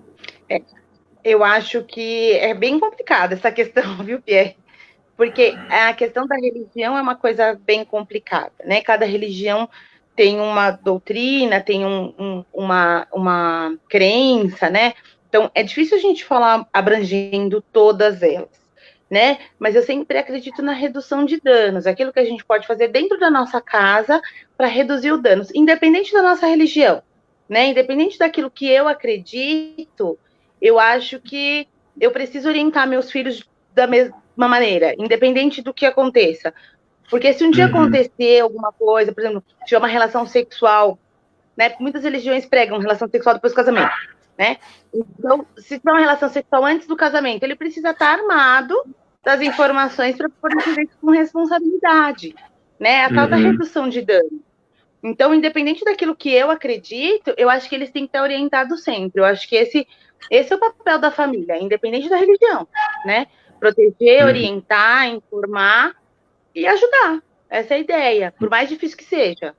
Eu acho que é bem complicada essa questão, viu, Pierre? Porque a questão da religião é uma coisa bem complicada, né? Cada religião tem uma doutrina, tem uma crença, né? Então, é difícil a gente falar abrangendo todas elas, né? Mas eu sempre acredito na redução de danos, aquilo que a gente pode fazer dentro da nossa casa para reduzir os danos, independente da nossa religião, né? Independente daquilo que eu acredito, eu acho que eu preciso orientar meus filhos da mesma maneira, independente do que aconteça. Porque se um dia acontecer alguma coisa, por exemplo, tiver uma relação sexual, né? Muitas religiões pregam relação sexual depois do casamento, né? Então, se tiver uma relação sexual antes do casamento, ele precisa estar armado das informações para poder fazer isso com responsabilidade, né? A tal da redução de dano. Então, independente daquilo que eu acredito, eu acho que eles têm que estar orientados sempre. Eu acho que esse é o papel da família, independente da religião, né? Proteger, orientar, informar e ajudar. Essa é a ideia, por mais difícil que seja.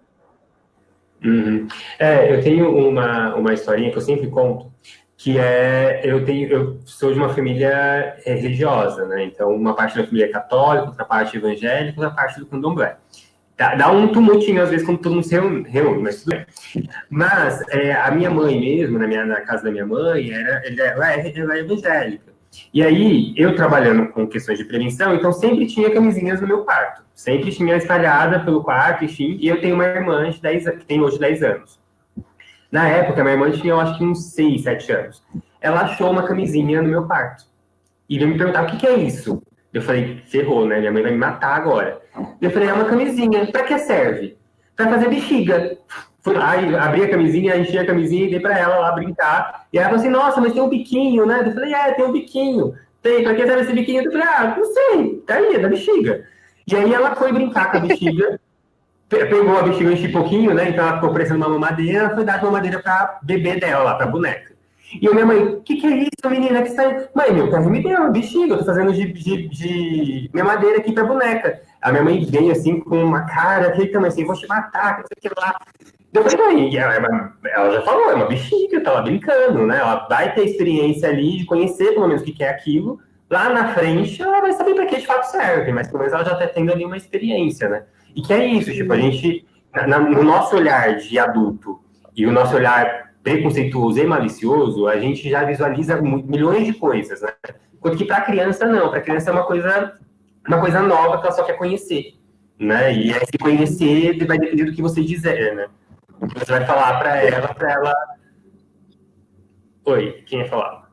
Eu tenho uma historinha que eu sempre conto, que eu sou de uma família religiosa, né? Então, uma parte da família é católica, outra parte evangélica, outra parte do candomblé. Dá um tumultinho, às vezes, quando todo mundo se reúne, mas tudo bem. Mas a minha mãe mesmo, na casa da minha mãe, ela é evangélica. E aí, eu trabalhando com questões de prevenção, então sempre tinha camisinhas no meu quarto. Sempre tinha espalhada pelo quarto, enfim. E eu tenho uma irmã que tem hoje 10 anos. Na época, minha irmã tinha, eu acho que uns 6, 7 anos. Ela achou uma camisinha no meu quarto. E veio me perguntar, o que é isso? Eu falei, ferrou, né? Minha mãe vai me matar agora. Eu falei, é uma camisinha. Pra que serve? Pra fazer bexiga. Fui lá, abri a camisinha, enchi a camisinha e dei pra ela lá brincar. E ela falou assim, nossa, mas tem um biquinho, né? Eu falei, tem um biquinho. Tem, pra que serve esse biquinho? Eu falei, não sei, tá aí, é da bexiga. E aí ela foi brincar com a bexiga, pegou a bexiga, enchi pouquinho, né? Então ela ficou parecendo uma mamadeira, foi dar uma mamadeira pra bebê dela lá, pra boneca. E a minha mãe, o que é isso, menina? Que está... Mãe, meu pai me deu uma bexiga, eu tô fazendo de mamadeira aqui pra boneca. A minha mãe veio assim com uma cara, que também assim, vou te matar, não sei o que lá. Eu falei, e ela já falou, é uma bexiga, tá lá brincando, né? Ela vai ter experiência ali de conhecer pelo menos o que é aquilo. Lá na frente, ela vai saber para que de fato serve, mas pelo menos ela já está tendo ali uma experiência, né? E que é isso, tipo, a gente, no nosso olhar de adulto e o nosso olhar preconceituoso e malicioso, a gente já visualiza milhões de coisas, né? Enquanto que para a criança, não. Para a criança é uma coisa nova que ela só quer conhecer, né? E esse conhecer vai depender do que você dizer, né? Você vai falar para ela... Oi, quem ia falar?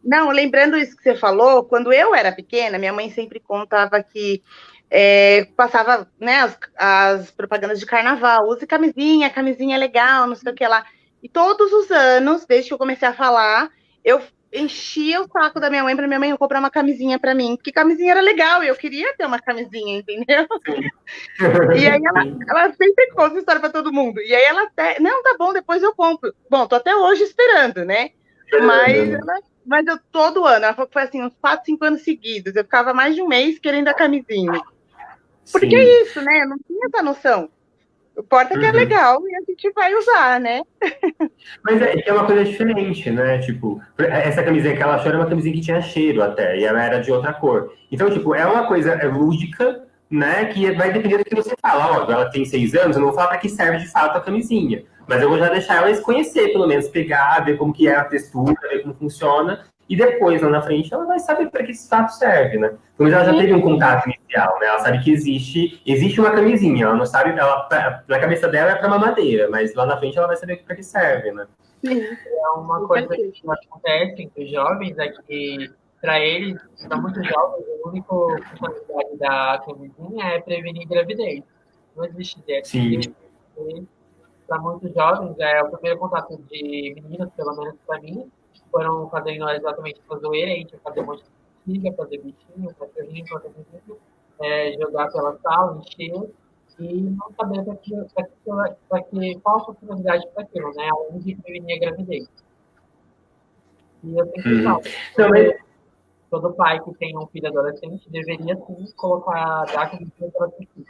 Não, lembrando isso que você falou, quando eu era pequena, minha mãe sempre contava que passava, né, as propagandas de carnaval, use camisinha, camisinha é legal, não sei o que lá. E todos os anos, desde que eu comecei a falar, eu enchia o saco da minha mãe para minha mãe comprar uma camisinha para mim, porque camisinha era legal e eu queria ter uma camisinha, entendeu? E aí ela sempre conta essa história para todo mundo. E aí ela até, não, tá bom, depois eu compro. Bom, tô até hoje esperando, né? Mas eu todo ano, ela falou que foi assim, uns 4, 5 anos seguidos. Eu ficava mais de um mês querendo a camisinha. Porque é isso, né? Eu não tinha essa noção. O importa que é legal e a gente vai usar, né? Mas é uma coisa diferente, né? Tipo, essa camisinha que ela achou era uma camisinha que tinha cheiro até, e ela era de outra cor. Então, tipo, é uma coisa lúdica, né? Que vai depender do que você fala. Ó, ela tem 6 anos, eu não vou falar para que serve de fato a camisinha. Mas eu vou já deixar ela conhecer, pelo menos, pegar, ver como que é a textura, ver como funciona. E depois, lá na frente, ela vai saber para que esse fato serve, né? Então, ela já teve um contato inicial, né? Ela sabe que existe uma camisinha. Ela não sabe, na cabeça dela é para mamadeira, mas lá na frente ela vai saber para que serve, né? É uma coisa que acontece entre os jovens é que, para eles, para muitos jovens, a única funcionalidade da camisinha é prevenir gravidez. Não existe Sim. Para muitos jovens, o primeiro contato de meninas, pelo menos para mim, foram fazendo exatamente essa zoeira, a gente fazer um monte de bexiga, fazer bichinho, cachorrinho, fazer bichinho, jogar pela sala, encher, e não saber qual a funcionalidade para aquilo, né? Além de prevenir a gravidez. E eu sempre falo, todo pai que tem um filho adolescente deveria sim colocar dar como para o filho.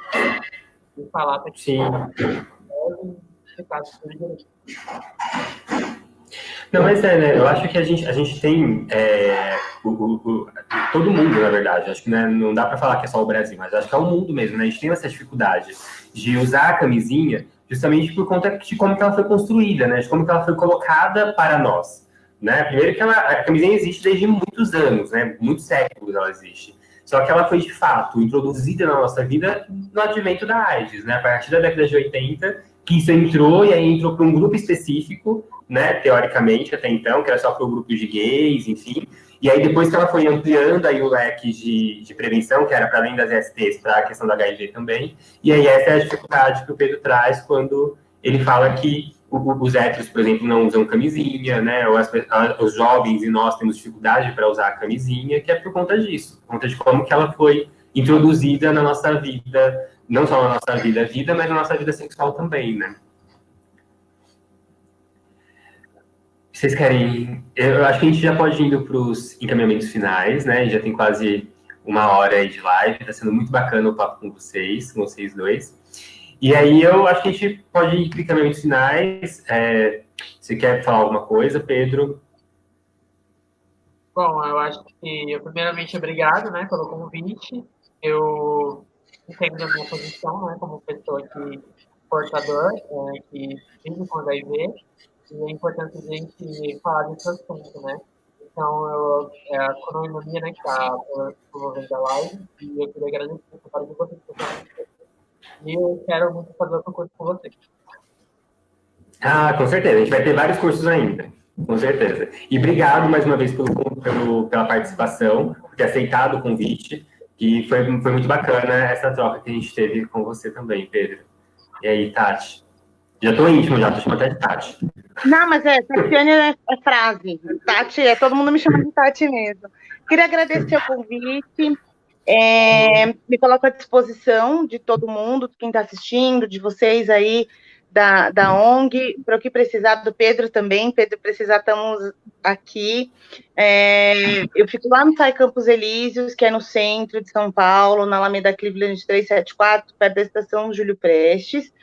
E falar para que Não, mas né? Eu acho que a gente tem todo mundo, na verdade. Acho que né, não dá para falar que é só o Brasil, mas acho que é o mundo mesmo, né? A gente tem essa dificuldade de usar a camisinha justamente por conta de como que ela foi construída, né? De como que ela foi colocada para nós, né? Primeiro que a camisinha existe desde muitos anos, né? Muitos séculos ela existe. Só que ela foi, de fato, introduzida na nossa vida no advento da AIDS, né? A partir da década de 80, que isso entrou, e aí entrou para um grupo específico, né? Teoricamente, até então, que era só para o grupo de gays, enfim. E aí, depois que ela foi ampliando aí o leque de prevenção, que era para além das STs, para a questão da HIV também. E aí, essa é a dificuldade que o Pedro traz quando ele fala que os héteros, por exemplo, não usam camisinha, né? Ou os jovens e nós temos dificuldade para usar a camisinha, que é por conta disso, por conta de como que ela foi introduzida na nossa vida, não só na nossa vida, mas na nossa vida sexual também, né? Vocês querem... Eu acho que a gente já pode ir indo para os encaminhamentos finais, né? Já tem quase 1 hora aí de live, está sendo muito bacana o papo com vocês dois. E aí eu acho que a gente pode ir para os encaminhamentos finais. Você quer falar alguma coisa, Pedro? Bom, eu acho que, primeiramente, obrigado, né, pelo convite. Eu entendo a minha posição, né, como pessoa que portador, que vive com HIV, e é importante a gente falar desse assunto, né? Então, a Conoinomia, né, que está promovendo a live, e eu queria agradecer o trabalho de vocês, e eu quero muito fazer outro curso com vocês. Ah, com certeza. A gente vai ter vários cursos ainda. Com certeza. E obrigado mais uma vez pela participação, por ter aceitado o convite. E foi muito bacana essa troca que a gente teve com você também, Pedro. E aí, Tati? Já estou íntimo, já, tô chamando até de Tati. Não, mas Tatiane é frase. Tati, todo mundo me chama de Tati mesmo. Queria agradecer o convite. Me coloco à disposição de todo mundo, de quem está assistindo, de vocês aí da ONG, para o que precisar, do Pedro também. Pedro, precisar, estamos aqui. Eu fico lá no SAI Campos Elíseos, que é no centro de São Paulo, na Alameda Cleveland 374, perto da estação Júlio Prestes.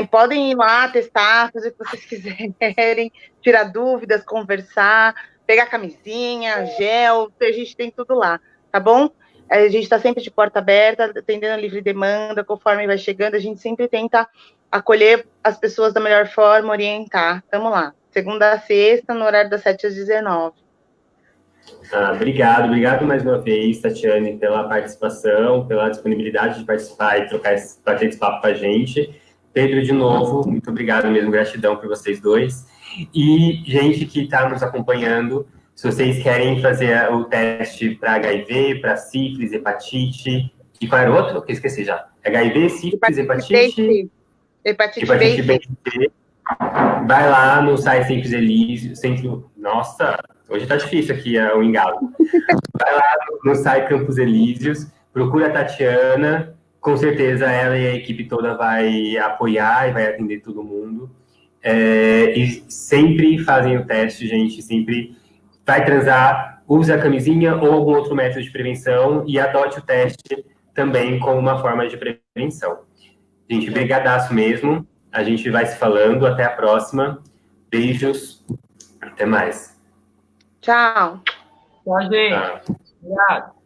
Podem ir lá, testar, fazer o que vocês quiserem, tirar dúvidas, conversar, pegar camisinha, gel, a gente tem tudo lá, tá bom? A gente está sempre de porta aberta, atendendo a livre demanda, conforme vai chegando, a gente sempre tenta acolher as pessoas da melhor forma, orientar. Estamos lá, segunda a sexta, no horário das 7 às 19. Obrigado mais uma vez, Tatiane, pela participação, pela disponibilidade de participar e bater esse papo com a gente. Pedro, de novo, muito obrigado mesmo, gratidão por vocês dois. E gente que está nos acompanhando, se vocês querem fazer o teste para HIV, para sífilis, hepatite, e qual era o outro? Que eu esqueci já. HIV, sífilis, hepatite B e C. Vai lá no site Simples Elísio, Nossa, hoje tá difícil aqui o engalo. Vai lá no site Campos Elíseos, procura a Tatiana, com certeza ela e a equipe toda vai apoiar e vai atender todo mundo. E sempre fazem o teste, gente, sempre vai transar, use a camisinha ou algum outro método de prevenção e adote o teste também como uma forma de prevenção. Gente, brigadaço mesmo. A gente vai se falando. Até a próxima. Beijos. Até mais. Tchau. Tchau, gente. Obrigado.